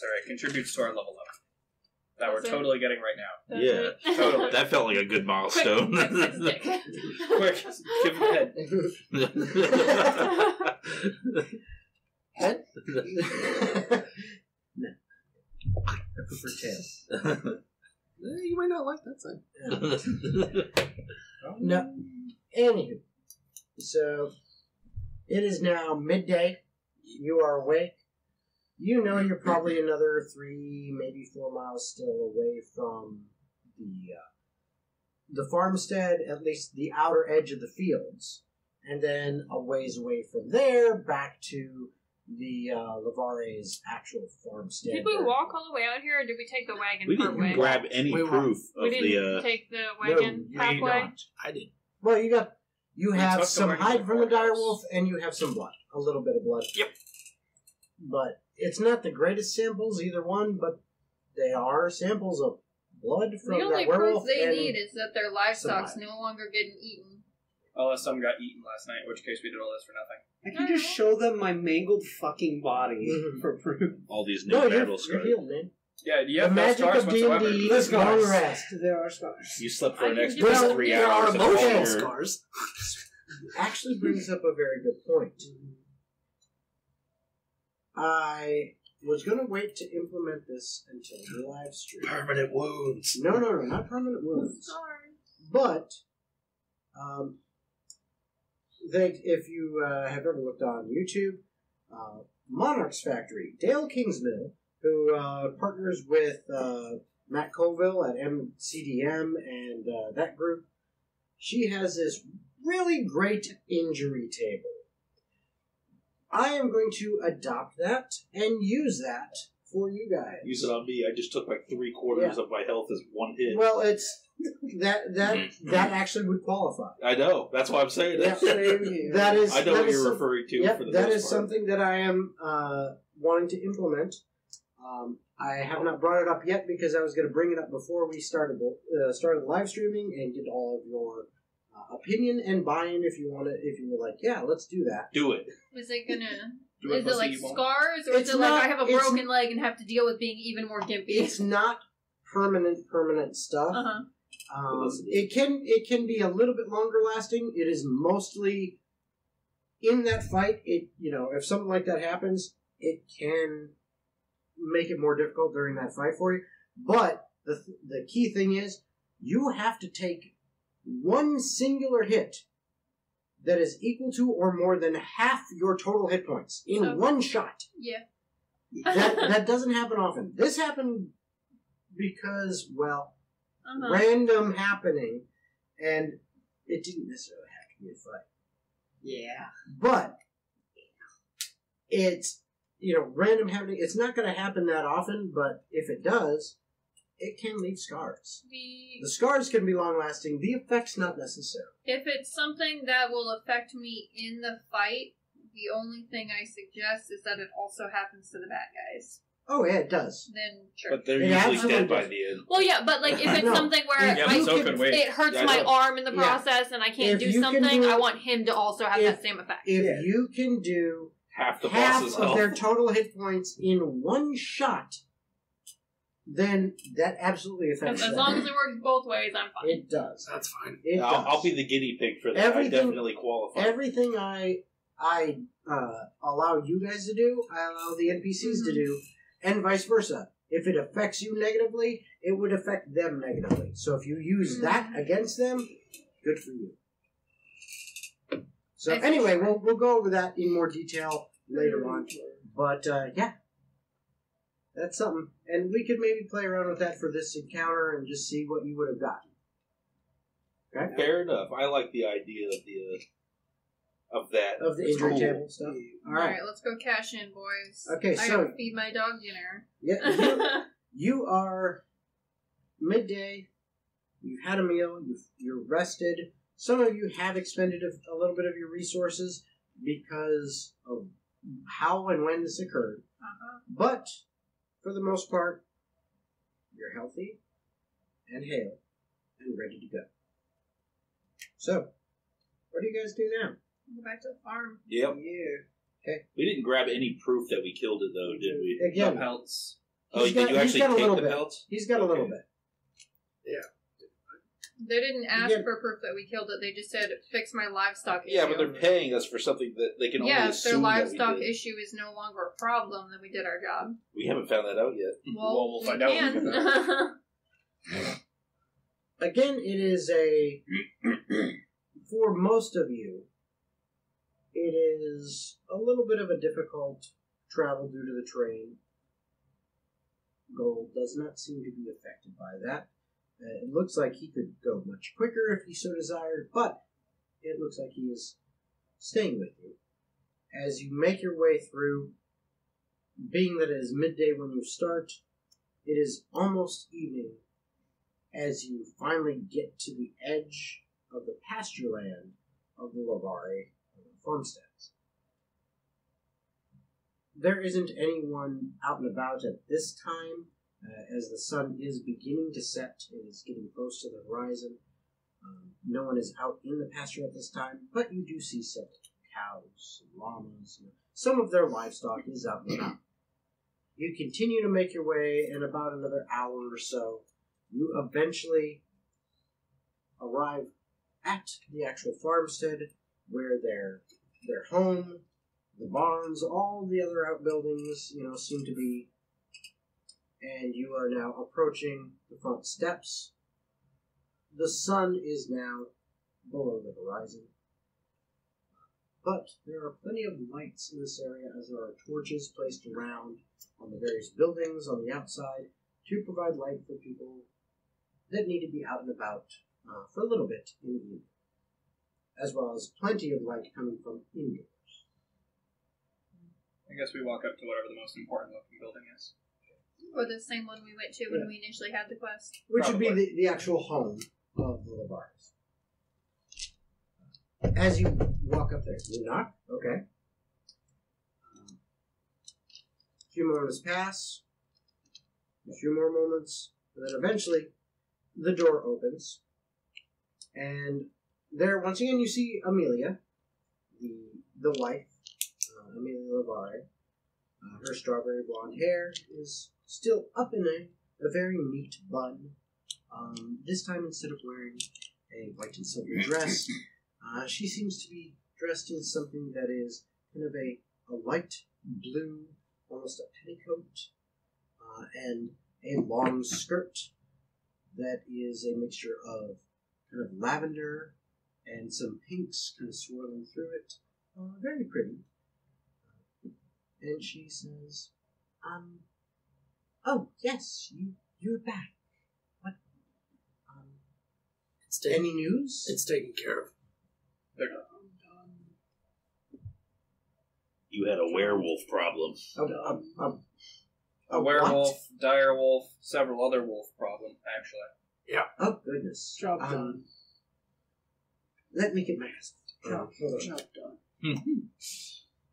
alright, contributes to our level up. That we're That's it. totally getting right now. That's Yeah. it. Totally. That felt like a good milestone. Quick, stick. Quick, give him a head. Head? No. I prefer tail. You might not like that side. No. Anywho. So, it is now midday. You are awake. You know you're probably another 3, maybe 4 miles still away from the farmstead, at least the outer edge of the fields. And then a ways away from there, back to the Lavare's actual farmstead. Did we walk all the way out here, or did we take the wagon We part way? didn't grab any We proof We of didn't the. take the wagon you halfway. not. I did. Well, you We have took the some wagon hide to from a the courthouse. direwolf, and you have some blood. A little bit of blood. Yep. But it's not the greatest samples, either one, but they are samples of blood from The only that werewolf. proof they and need is that their livestock's some no longer getting eaten. Unless some got eaten last night, in which case we did all this for nothing. I can just show them my mangled fucking body Mhm. for proof. All these new No, battle you're scars. healed, man. Yeah, you The have no magic scars of whatsoever. D&D The is long scars. rest. There are scars. You slept for I an can extra just- Well, 3 there hours. are of emotional pleasure. scars. Actually brings up a very good point. I was going to wait to implement this until the live stream. Permanent wounds. No, not permanent wounds. Sorry. But, if you have ever looked on YouTube, Monarch's Factory, Dale Kingsmill, who partners with Matt Colville at MCDM and that group, she has this really great injury table. I am going to adopt that and use that for you guys. Use it on me. I just took like 3/4 of my health as one hit. Well, it's that actually would qualify. I know. That's why I'm saying Yeah. that. Same here. That is. I know that what is you're some- referring to. Yep, for the that most is part. something that I am wanting to implement. I have not brought it up yet because I was going to bring it up before we started the live streaming and get all of your opinion and buy-in if you want to. If you were like, yeah, let's do that. Do it. Is it gonna? Do it, Is it pussy, like you won't. scars, or is It's it like not- I have a it's- broken leg and have to deal with being even more gimpy? It's not permanent stuff. Uh-huh. It can be a little bit longer lasting. It is mostly in that fight. If something like that happens, it can make it more difficult during that fight for you. But the key thing is you have to take one singular hit that is equal to or more than half your total hit points in So- one shot. Yeah. That doesn't happen often. This happened because, well, Uh-huh. random happening, and it didn't necessarily have to be a fight. Yeah. But it's, random happening. It's not going to happen that often, but if it does, it can leave scars. The scars can be long lasting. The effect's not necessary. If it's something that will affect me in the fight, the only thing I suggest is that it also happens to the bad guys. Oh yeah, it does. Then sure. But they're It usually absolutely dead by does. the end. Well, yeah, but like if it's No. something where Yeah, I but so can- could we. it hurts Yeah, I my know. arm in the Yeah. process and I can't If do you can something, do- I want him to also have if- that same effect. If you can do Half the half boss's of health. their total hit points in one shot, then that absolutely affects As them. long as it works both ways, I'm fine. It does. That's fine. It does. I'll be the guinea pig for that. Everything- I definitely qualify. Everything I allow you guys to do, I allow the NPCs to do, And vice versa. If it affects you negatively, it would affect them negatively. So if you use that against them, good for you. So anyway, we'll go over that in more detail later on. But yeah, that's something. And we could maybe play around with that for this encounter and just see what you would have gotten. Okay? Fair enough. I like the idea of that. Of the It's injury cool. table stuff. All right. Alright, let's go cash in, boys. Okay, I so- gotta feed my dog dinner. Yeah, you are midday. You've had a meal. You're rested. Some of you have expended a little bit of your resources because of how and when this occurred. But for the most part, you're healthy and hale and ready to go. So, what do you guys do now? Go back to the farm. Yep. Yeah. We didn't grab any proof that we killed it, though, did we? Again, pelts. Oh, he's did you got- actually he's got a take little the bit. pelts? He's got a little bit. They didn't ask Yeah. for proof that we killed it. They just said, fix my livestock issue. Yeah, but they're paying us for something that they can only Yeah, if their assume livestock that we did. issue is no longer a problem, then we did our job. We haven't found that out yet. Well, we'll we find out when we get can. Again, it is for most of you, it is a little bit of a difficult travel due to the terrain. Gold does not seem to be affected by that. It looks like he could go much quicker if he so desired, but it looks like he is staying with you. As you make your way through, being that it is midday when you start, it is almost evening as you finally get to the edge of the pasture land of the Lavari farmsteads. There isn't anyone out and about at this time, as the sun is beginning to set. It is getting close to the horizon. No one is out in the pasture at this time, but you do see several cows, llamas. Some of their livestock is out and about. You continue to make your way, and about another hour or so, you eventually arrive at the actual farmstead, where their home, the barns, all the other outbuildings, seem to be. And you are now approaching the front steps. The sun is now below the horizon. But there are plenty of lights in this area, as there are torches placed around on the various buildings on the outside to provide light for people that need to be out and about for a little bit in the evening, as well as plenty of light coming from indoors. I guess we walk up to whatever the most important looking building is. Or the same one we went to when we initially had the quest. Which would be Probably. the actual home of the Lavaris. As you walk up there, you knock. Okay. A few moments pass. A few more moments. And then eventually, the door opens. And there, once again, you see Amelia, the wife, Amelia Lavari. Her strawberry blonde hair is still up in a very neat bun. This time, instead of wearing a white and silver dress, she seems to be dressed in something that is kind of a light blue, almost a petticoat, and a long skirt that is a mixture of kind of lavender and some pinks kind of swirling through it. Very pretty. And she says, oh, yes, you're back. What, any news? It's taken care of. They're not. You had a werewolf problem. A werewolf, dire wolf, several other wolf problems, actually. Oh, goodness. Job done. Let me get my husband. Hold on. Job done.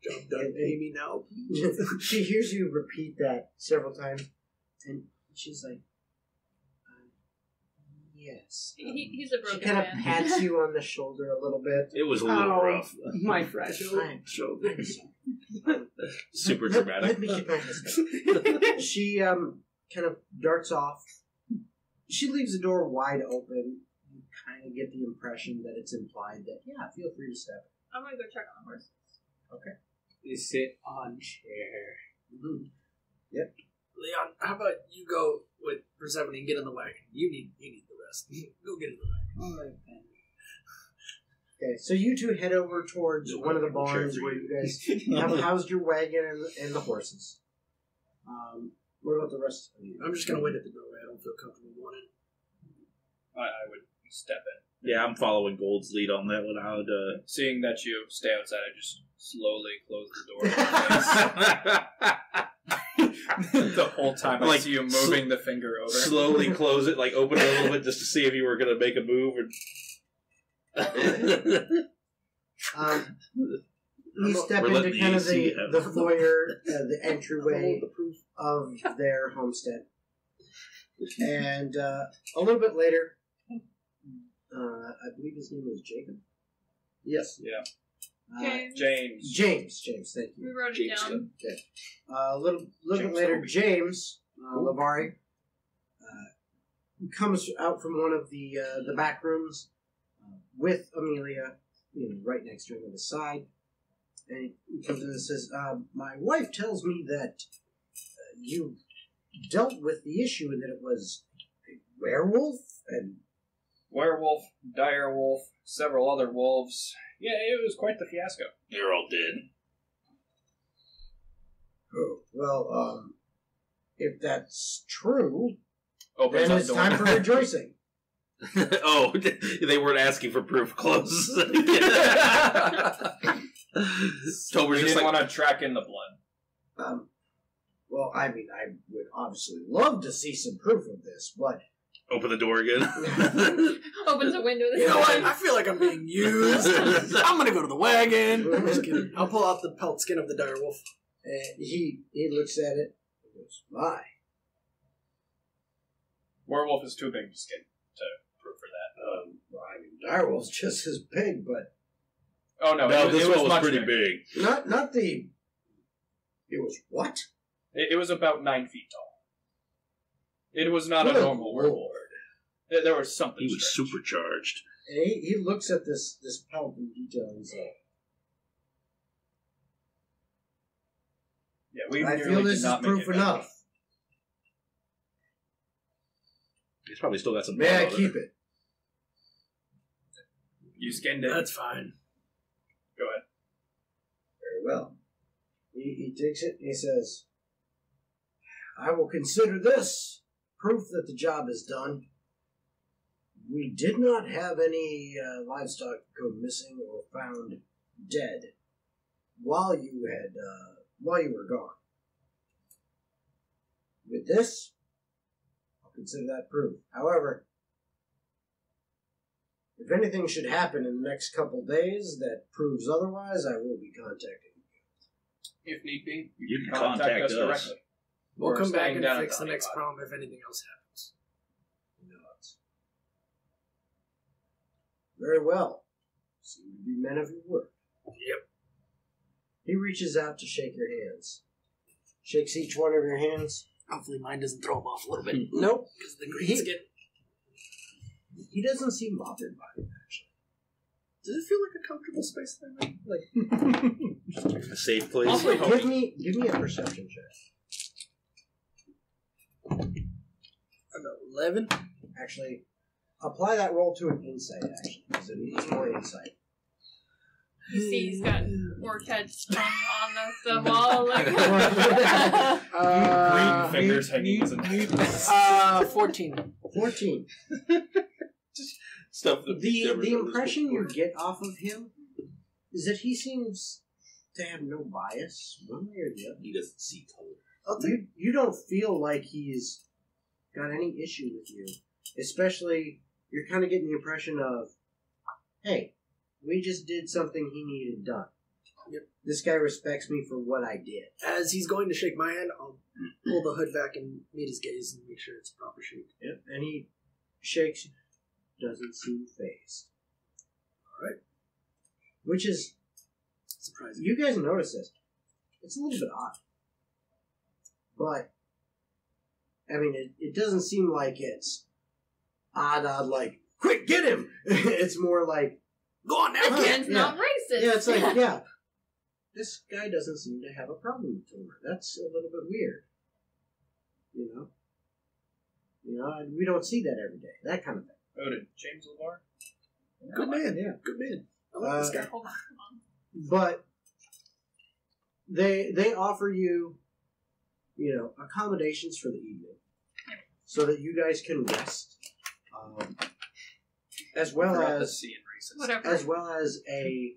Job done. Pay me now. She hears you repeat that several times, and she's like, yes. He's a She broken kind of man. pats you on the shoulder a little bit. It was a little Oh, rough. my fragile I'm shoulder. I'm sorry. Super Let dramatic. me get my husband. She kind of darts off. She leaves the door wide open. You kind of get the impression that it's implied that, yeah, feel free to step. I'm gonna go check on the horses. Okay. You sit on chair. Mm-hmm. Yep. Leon, how about you go with Persephone and get in the wagon? You need the rest. Go get in the wagon. All right, then. Okay, so you two head over towards one of the barns where you guys have housed your wagon and the horses. What about the rest of you? I'm just gonna wait at the doorway. I don't feel comfortable going in. I would step in. Yeah, I'm following Gold's lead on that one. I would, Seeing that you stay outside, I just slowly close the door. The whole time I Like, see you moving the finger over. slowly close it, like open it a little bit just to see if you were going to make a move. You step We're into letting kind the of AC the foyer, the entryway of their homestead. And a little bit later, I believe his name was Jacob. Yes. Yeah. James. James. James, thank We you. wrote it James down. Okay. A little bit James later, Toby. James Lavari comes out from one of the back rooms with Amelia, right next to him on the side, and he comes in and says, "My wife tells me that you dealt with the issue and that it was a werewolf and." Werewolf, dire wolf, several other wolves. Yeah, it was quite the fiasco. You're all dead. Oh, well, if that's true, Opens then up it's door. time for rejoicing. Oh, they weren't asking for proof. Close. Tober's We just didn't like, want to track in the blood. Well, I mean, I would obviously love to see some proof of this, but open the door again. Opens a window. You know what? I feel like I'm being used. I'm gonna go to the wagon. I'm just kidding. I'll pull out the pelt skin of the dire wolf. and he looks at it and goes, "My, Werewolf is too big to skin to prove for that. well, I mean, direwolf's just as big, but Oh no, No, it this was one was much pretty bigger. big. not the. It was what? It was about 9 feet tall. It was not a Good normal werewolf. Lord. There was something. He was strange. supercharged. And he looks at this pelt in detail and he's like, Yeah, we "I nearly feel did this is not make proof it enough. He's probably still got some. May I blood on keep it?" You skinned it. That's fine. Go ahead. Very well. He takes it and he says, "I will consider this proof that the job is done. We did not have any livestock go missing or found dead while you were gone. With this, I'll consider that proof. However, if anything should happen in the next couple days that proves otherwise, I will be contacting you." If need be, You can contact us. directly. We'll We're come back staying and down at fix the next honeypot. problem if anything else happens. Nods. Very well. Seem to be men of your word. Yep. He reaches out to shake your hands. Shakes each one of your hands. Hopefully mine doesn't throw him off a little bit. Nope. Because the green skin. He doesn't seem bothered by it, actually. Does it feel like a comfortable space there? Like, A safe place. Also, Give me a perception check. about 11? Actually, apply that roll to an insight, actually, because it needs more insight. You see, he's got orc heads on the wall. Like, Green fingers hanging as a 14. 14. Stuff that The never noticed impression before. you get off of him is that he seems to have no bias, one way or the other. He doesn't see color. You don't feel like he's got any issue with you. Especially, you're kind of getting the impression of, hey, we just did something he needed done. Yep. This guy respects me for what I did. As he's going to shake my hand, I'll pull the hood back and meet his gaze and make sure it's a proper shake. Yep. And he shakes, doesn't seem phased. Alright. Which is, Surprising. you guys notice this. It's a little bit odd. But, I mean, it doesn't seem like it's odd, like, quick, get him! It's more like, Go on now, Man's not racist. yeah, it's like, yeah, this guy doesn't seem to have a problem with Tomer. That's a little bit weird. You know, and we don't see that every day. That kind of thing. Oh, did James LeVar? Good man, yeah. Good man. I like this guy. Hold on. But they offer you, accommodations for the evening, so that you guys can rest, as well as a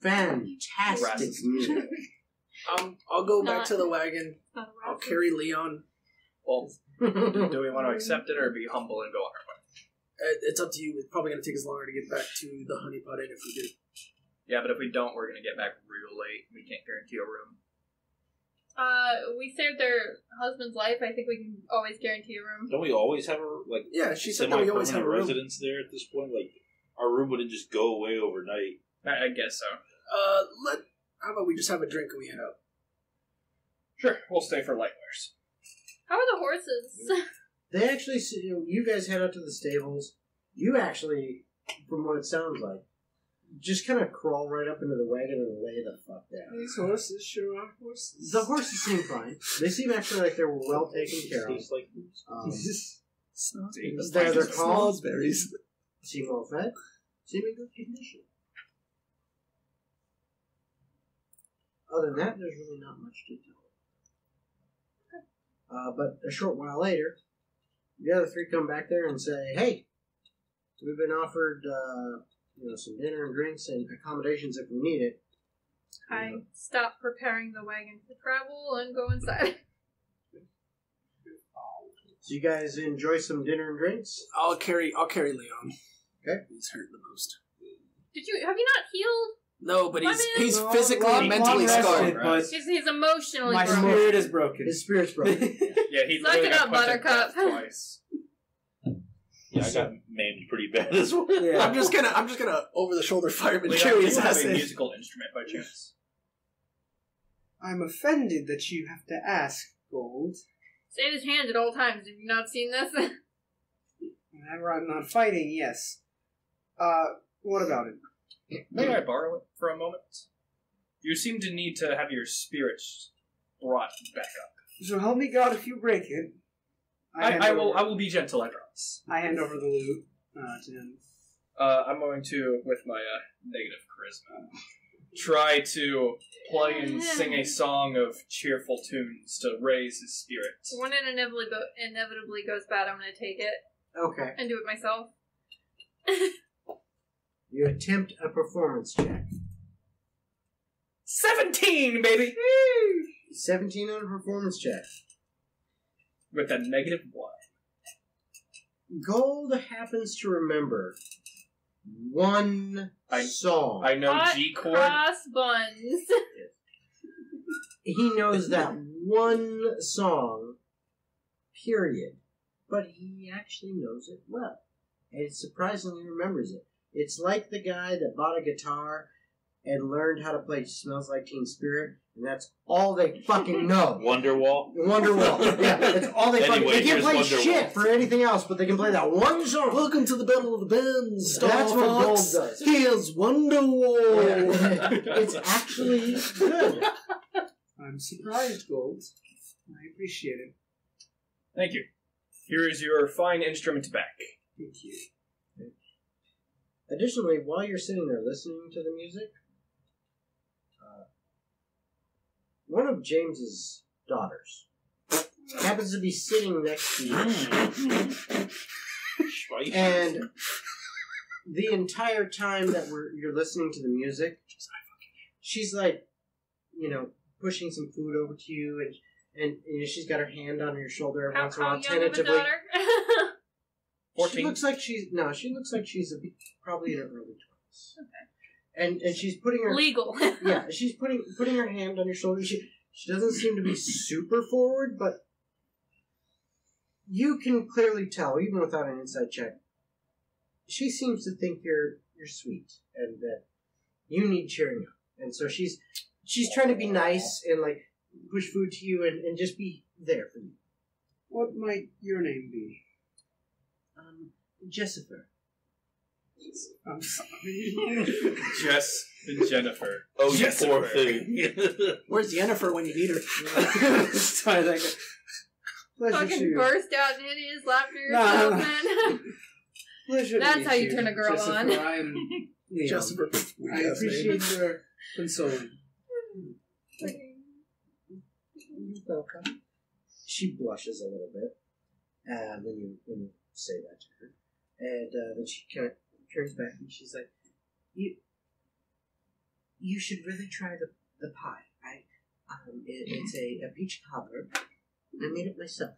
fantastic meal. I'll go back to the wagon. I'll carry Leon. Well, do we want to accept it or be humble and go on our way? It's up to you. It's probably going to take us longer to get back to the Honey Pot Inn if we do. Yeah, but if we don't, we're going to get back real late. We can't guarantee a room. We saved their husband's life. I think we can always guarantee a room. Don't we always have Yeah, she said that we always have a room. residence there at this point? Like, our room wouldn't just go away overnight. I guess so. How about we just have a drink and we head out? Sure, we'll stay for light wares. How are the horses? They actually, you guys head out to the stables. You actually, from what it sounds like, just kind of crawl right up into the wagon and lay the fuck down. These horses sure are horses. The horses seem fine. They seem actually like they were well taken care of. They're calm. Berries. Seem well fed. Seem in good condition. Other than that, there's really not much to tell. But a short while later, the other three come back there and say, "Hey, we've been offered, some dinner and drinks and accommodations if we need it." I stop preparing the wagon for travel and go inside. So you guys enjoy some dinner and drinks? I'll carry Leon. Okay. He's hurting the most. Have you not healed? No, but he's No, physically and mentally scarred. But He's emotionally my broken. spirit is broken. His spirit's broken. Yeah, he Suck literally it got up, put to Buttercup. death twice. Yeah, I got maimed pretty bad as well. Yeah. I'm just gonna over the shoulder fireman Leon, carry do his you have ass a in. musical instrument by chance? I'm offended that you have to ask, Gold. Stay in his hands at all times. Have you not seen this? Whenever I'm not fighting, yes. What about it? May I borrow it for a moment? You seem to need to have your spirits brought back up. So help me God if you break it. I will be gentle, I promise. I hand over the loot to him. I'm going to, with my negative charisma, try to play and sing a song of cheerful tunes to raise his spirits. When it inevitably goes bad, I'm going to take it Okay. and do it myself. You attempt a performance check. 17, baby! 17 on a performance check. With a -1. Gold happens to remember one song. I know Hot G chord. cross buns. He knows that one song, period. But he actually knows it well. And surprisingly remembers it. It's like the guy that bought a guitar and learned how to play Smells Like Teen Spirit, and that's all they fucking know. Wonderwall? Wonderwall. Yeah, that's all they fucking... Anyway, They can't here's play Wonderwall. shit for anything else, but they can play that one song. Welcome to the Battle of the Bands. That's what Gold does. Here's Wonderwall. Yeah. It's actually good. I'm surprised, Gold. I appreciate it. Thank you. Here is your fine instrument back. Thank you. Additionally, while you're sitting there listening to the music, one of James's daughters happens to be sitting next to you. And the entire time that you're listening to the music, she's like, pushing some food over to you, and she's got her hand on your shoulder every once in a while, How young of a tentatively. daughter? 14. She looks like she's probably in her early 20s. Okay. And she's putting her Legal. yeah, she's putting her hand on your shoulder. She doesn't seem to be super forward, but you can clearly tell, even without an inside check, she seems to think you're sweet and that you need cheering up. And so she's trying to be nice and like push food to you and just be there for you. What might your name be? Jessica. I'm sorry. Jess and Jennifer. Oh, you Jessica. poor thing. Where's Jennifer when you need her? Sorry, that Pleasure to Fucking you. burst out in hideous laughter No, yourself, no. man. Pleasure to That's meet how you turn a girl Christopher. on. I'm Leon. Christopher. I appreciate your consoling. You're welcome. She blushes a little bit when you say that to her, and then she kind of turns back and she's like, "You should really try the pie. It's a peach cobbler. I made it myself.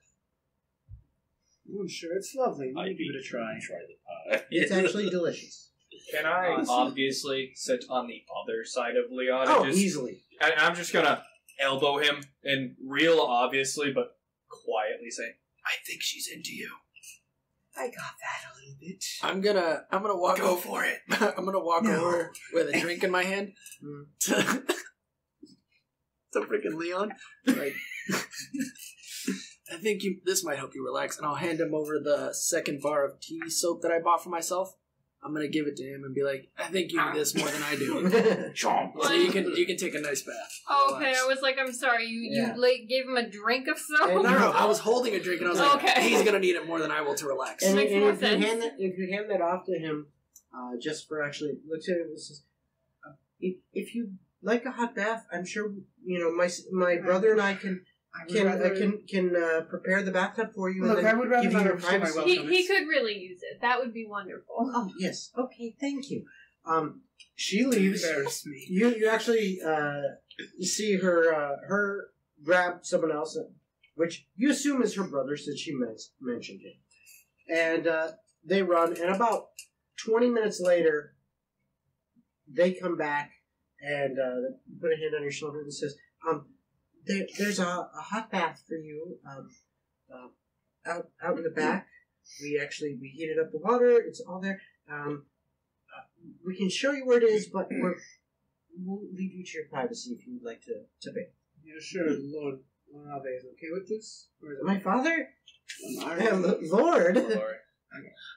I'm sure it's lovely. Let me give it a try. the pie. It's actually delicious. Can I Awesome. obviously sit on the other side of Leon? Oh, and just, easily. and I'm just gonna elbow him and real obviously, but quietly say, "I think she's into you." I got that a little bit. I'm gonna walk Go for it. I'm gonna walk over with a drink in my hand to freaking Leon. Like, I think this might help you relax, and I'll hand him over the second bar of tea soap that I bought for myself. I'm gonna give it to him and be like, "I think you need this more than I do." So you can take a nice bath. Oh, okay, Relax. I was like, I'm sorry, you Yeah. like gave him a drink of soap? And- No, I was holding a drink and I was like, Okay. "He's gonna need it more than I will to relax." And, Makes and more if you sense. hand that off to him, just for actually, let's say this is, if you like a hot bath, I'm sure my brother and I can prepare the bathtub for you. Look, and then I would rather give you not your overstay my privacy. welcome. He could really use it. That would be wonderful. Oh yes, okay, thank you. She leaves. Embarrass me. You actually see her grab someone else, which you assume is her brother since she mentioned it. And they run, and about 20 minutes later, they come back and put a hand on your shoulder and says, there's a hot bath for you out in the back. We heated up the water. It's all there. We can show you where it is, but we'll leave you to your privacy if you'd like to bathe. Yeah, sure, Lord Abe is okay with this? Or is it My father? Lord? Lord? Lord.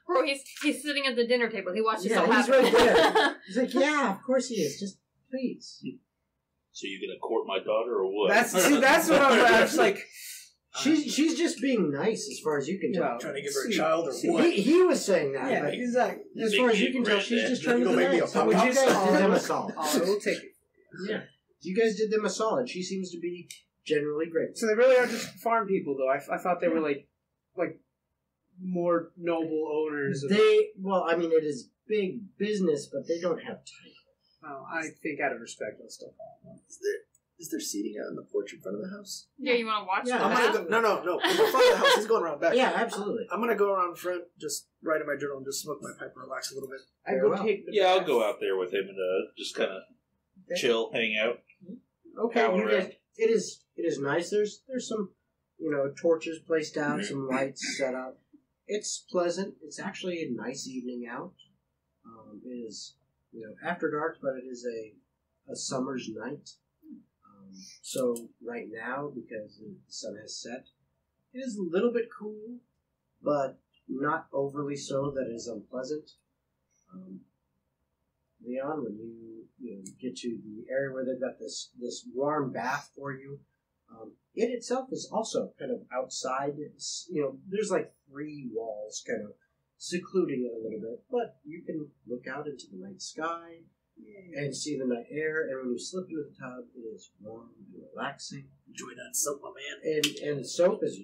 Bro, he's sitting at the dinner table. He watched this Yeah, all he's happen. right there. He's like, yeah, of course he is. Just please. So you gonna court my daughter or what? That's what I was like. She's just being nice as far as you can tell. Well, Trying to give her a sweet. child or See, what? He was saying that, Yeah, but exactly. as far as you can tell, she's just trying to You be gonna make me nice. a So would you pop-up guys did them a star? solid. I will take it. Yeah. You guys did them a solid. She seems to be generally great. So they really are just farm people, though. I thought they were like more noble owners. Of, It is big business, but they don't have time. I think out of respect, I'll still call them. Is there seating out in the porch in front of the house? Yeah, you want to watch Yeah, the I'm bath? gonna go, no. In the front of the house. He's going around back. Yeah, absolutely. I'm gonna go around front, just write in my journal, and just smoke my pipe and relax a little bit. I Very go well. take the Yeah, I'll bath. go out there with him and just kind of chill, hang out. Okay, Power you guys, around. it is nice. There's some torches placed out, some lights set up. It's pleasant. It's actually a nice evening out. It is after dark, but it is a summer's night. So right now, because the sun has set, it is a little bit cool, but not overly so that it is unpleasant. Leon, when you get to the area where they've got this warm bath for you, it itself is also kind of outside. There's like 3 walls kind of secluding it a little bit, but you can look out into the night sky and see the night air, and when you slip into the tub, it is warm and relaxing. Enjoy that soap, my man. And the soap is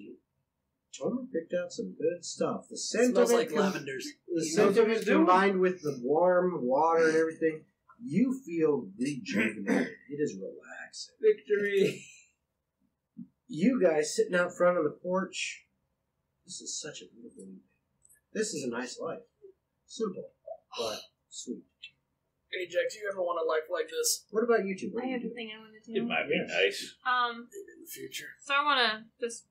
Tomer picked out some good stuff. The It scent smells of like it, lavenders. the He scent knows of what it he's doing. combined with the warm water and everything, you feel rejuvenated. It is relaxing. Victory. You guys sitting out front on the porch. This is such a beautiful evening. This is a nice life. Simple, but sweet. Hey, Jax, you ever want a life like this? What about you two? What I do you have a do? thing I want to It do. might be Yes. nice. Maybe in the future. So I want to just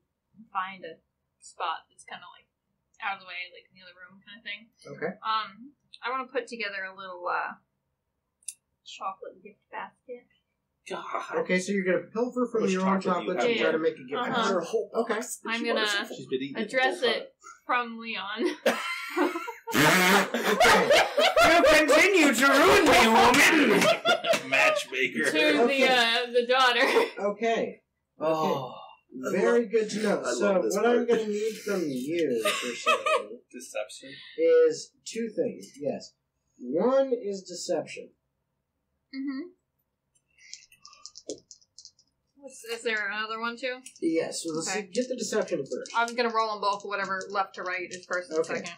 find a spot that's kind of like out of the way, like in the other room kind of thing. Okay. I want to put together a little chocolate gift basket. God. Okay, so you're going to pilfer from How much your own chocolate do you chocolates and have? try to make a gift Uh-huh. basket. Her whole Okay. box that I'm she gonna- orders. She's been eating Address the whole it from Leon. Okay. You continue to ruin me, woman! time. Matchmaker. to the daughter. Okay. Oh. Very good to know. I So love this what part. I'm going to need from you, per se, Deception. is two things. Yes. One is deception. Mm-hmm. Is there another one too? Yes. So let's Okay. get the deception first. I'm gonna roll them both. Whatever left to right is first and Okay. second.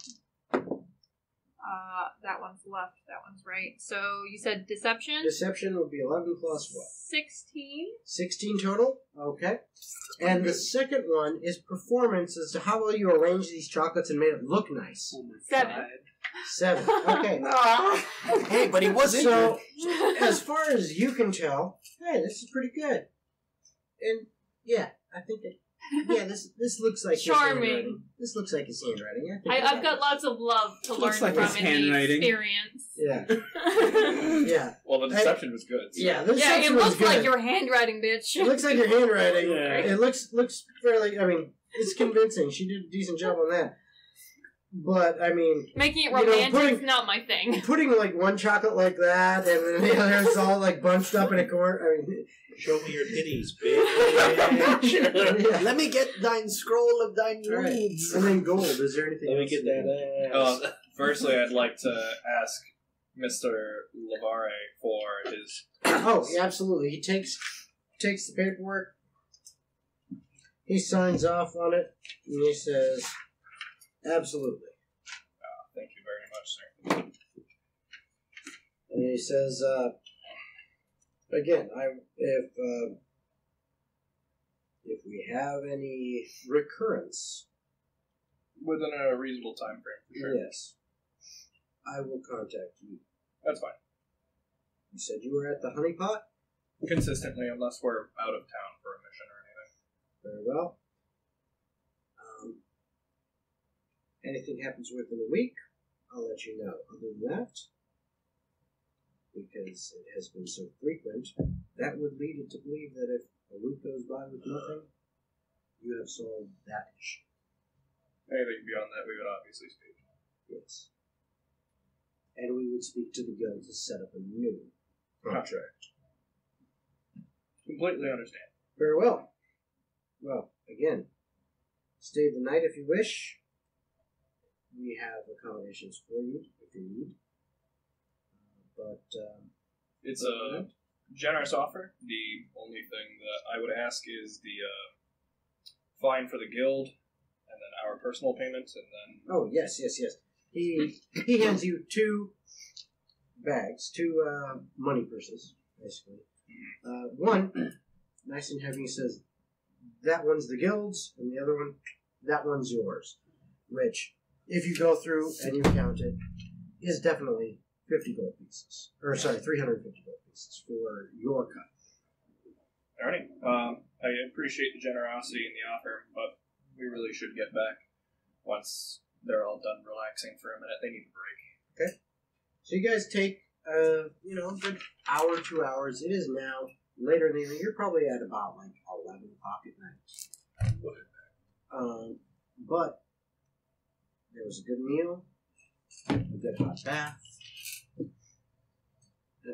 That one's left. That one's right. So you said deception. Deception would be 11 plus what? 16. 16 total? Okay. And the second one is performance as to how well you arrange these chocolates and made it look nice. Oh my 7. God. 7. Okay. Hey, but he was So, as far as you can tell, hey, this is pretty good. And, yeah, I think that, yeah, this looks like his Charming. handwriting. This looks like his handwriting. I think I've got lots of love to learn Looks like from his in the handwriting. experience. Yeah. Yeah. Well, the deception was good. So. Yeah, this Yeah, it section was looks like good. your handwriting, bitch. It looks like your handwriting. Yeah. It looks fairly. I mean, it's convincing. She did a decent job on that. But I mean, Making it you know, romantic's not my thing. putting like one chocolate like that, and then the other's all like bunched up in a corner. I mean, Show me your titties, bitch. yeah. Let me get thine scroll of thine All right. moods. And then gold. Is there anything? Let me else get you need? that ass. Firstly, I'd like to ask Mr. Lavare for his. Oh, yeah, absolutely. He takes the paperwork. He signs off on it, and he says, "Absolutely." Thank you very much, sir. And he says, again, if we have any recurrence, Within a reasonable time frame, for sure. yes, I will contact you. That's fine. You said you were at the honeypot? Consistently, unless we're out of town for a mission or anything. Very well. Anything happens within a week, I'll let you know. Other than that, because it has been so frequent, that would lead it to believe that if a week goes by with nothing, you have solved that issue. Anything beyond that, we would obviously speak. Yes. And we would speak to the guild to set up a new contract. Completely understand. Very well. Well, again, stay the night if you wish. We have accommodations for you if you need. It's a generous offer. The only thing that I would ask is the fine for the guild, and then our personal payments, and then Oh, yes. He hands you two bags, two money purses, basically. One, nice and heavy, says, that one's the guild's, and the other one, that one's yours. Which, if you go through and you count it, is definitely 50 gold pieces. Or, sorry, 350 gold pieces for your cut. alrighty. I appreciate the generosity in the offer, but we really should get back once they're all done relaxing for a minute. They need a break. So you guys take, a good hour, 2 hours. It is now later in the evening. You're probably at about, 11 o'clock at night. But there was a good meal, a good hot bath, a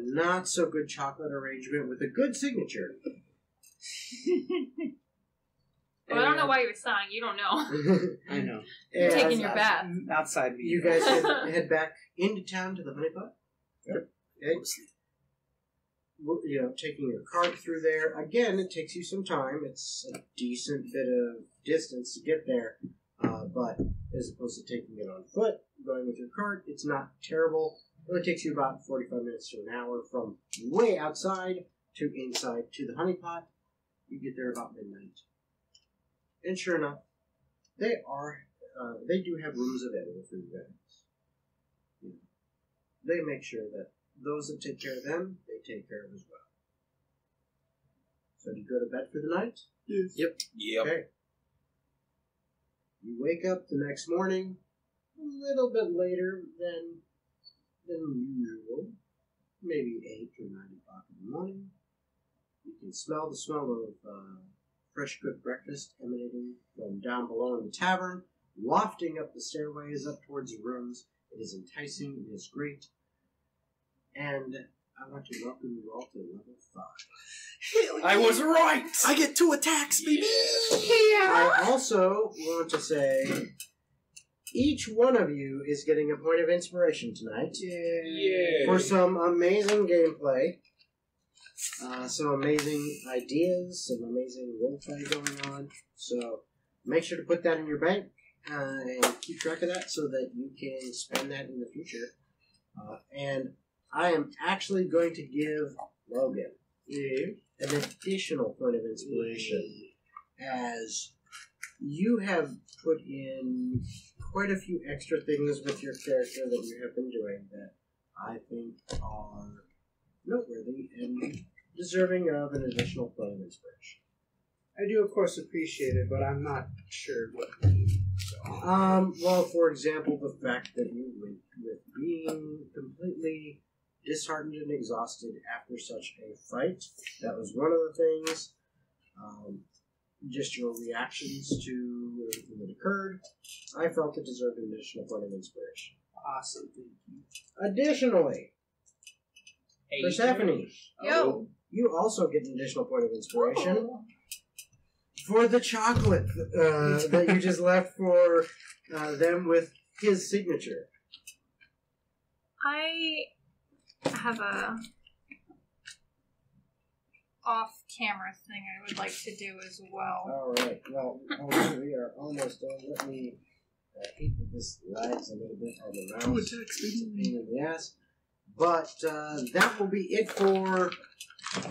not so good chocolate arrangement with a good signature. Well, I don't know why you're sighing. You don't know. I know. You're And taking your bath. Outside me. you guys head back into town to the honeypot. Yep. Okay. Taking your cart through there. Again, it takes you some time. It's a decent bit of distance to get there. But as opposed to taking it on foot, going with your cart, it's not terrible. It only takes you about 45 minutes to an hour from way outside to inside to the honeypot. You get there about midnight. And sure enough, they do have rooms available for you guys. They make sure that those that take care of them, they take care of as well. So do you go to bed for the night? Yes. Yep. Okay. You wake up the next morning a little bit later than usual. Maybe 8 or 9 o'clock in the morning. You can smell the smell of fresh cooked breakfast emanating from down below in the tavern, wafting up the stairways up towards your rooms. It is enticing. It is great. And I want to welcome you all to level 5. I was right! I get 2 attacks, baby! I also want to say, each one of you is getting a point of inspiration tonight for some amazing gameplay, some amazing ideas, some amazing roleplay going on. So make sure to put that in your bank and keep track of that so that you can spend that in the future. And I am actually going to give Logan an additional point of inspiration, as you have put in quite a few extra things with your character that you have been doing that I think are noteworthy and deserving of an additional point of inspiration. I do, of course, appreciate it, but I'm not sure what. Well, for example, the fact that you went with being completely disheartened and exhausted after such a fight. That was one of the things. Just your reactions to everything that occurred. I felt it deserved an additional point of inspiration. Awesome, thank you. Additionally, Persephone, Yo. you also get an additional point of inspiration for the chocolate that you just left for them with his signature. I have a off-camera thing I would like to do as well. All right. Well, we are almost done. Let me. I hate that this lags a little bit on the mouse. It's a pain in the ass. But that will be it for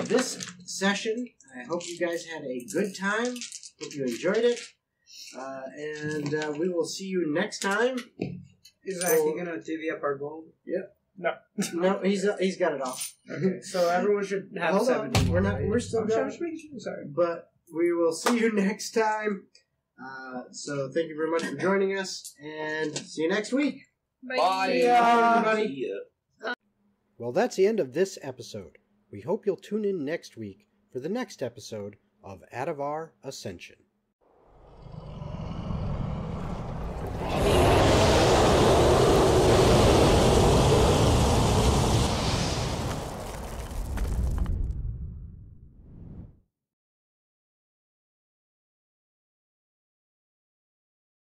this session. I hope you guys had a good time. Hope you enjoyed it. And we will see you next time. Is Aki going to divvy up our gold? Yep. No. No, he's got it all. Okay, so everyone should have Hold 70. on. We're still going. Sorry. But we will see you next time. So thank you very much for joining us, and see you next week. Bye. Everybody. Well, that's the end of this episode. We hope you'll tune in next week for the next episode of Atavar Ascension.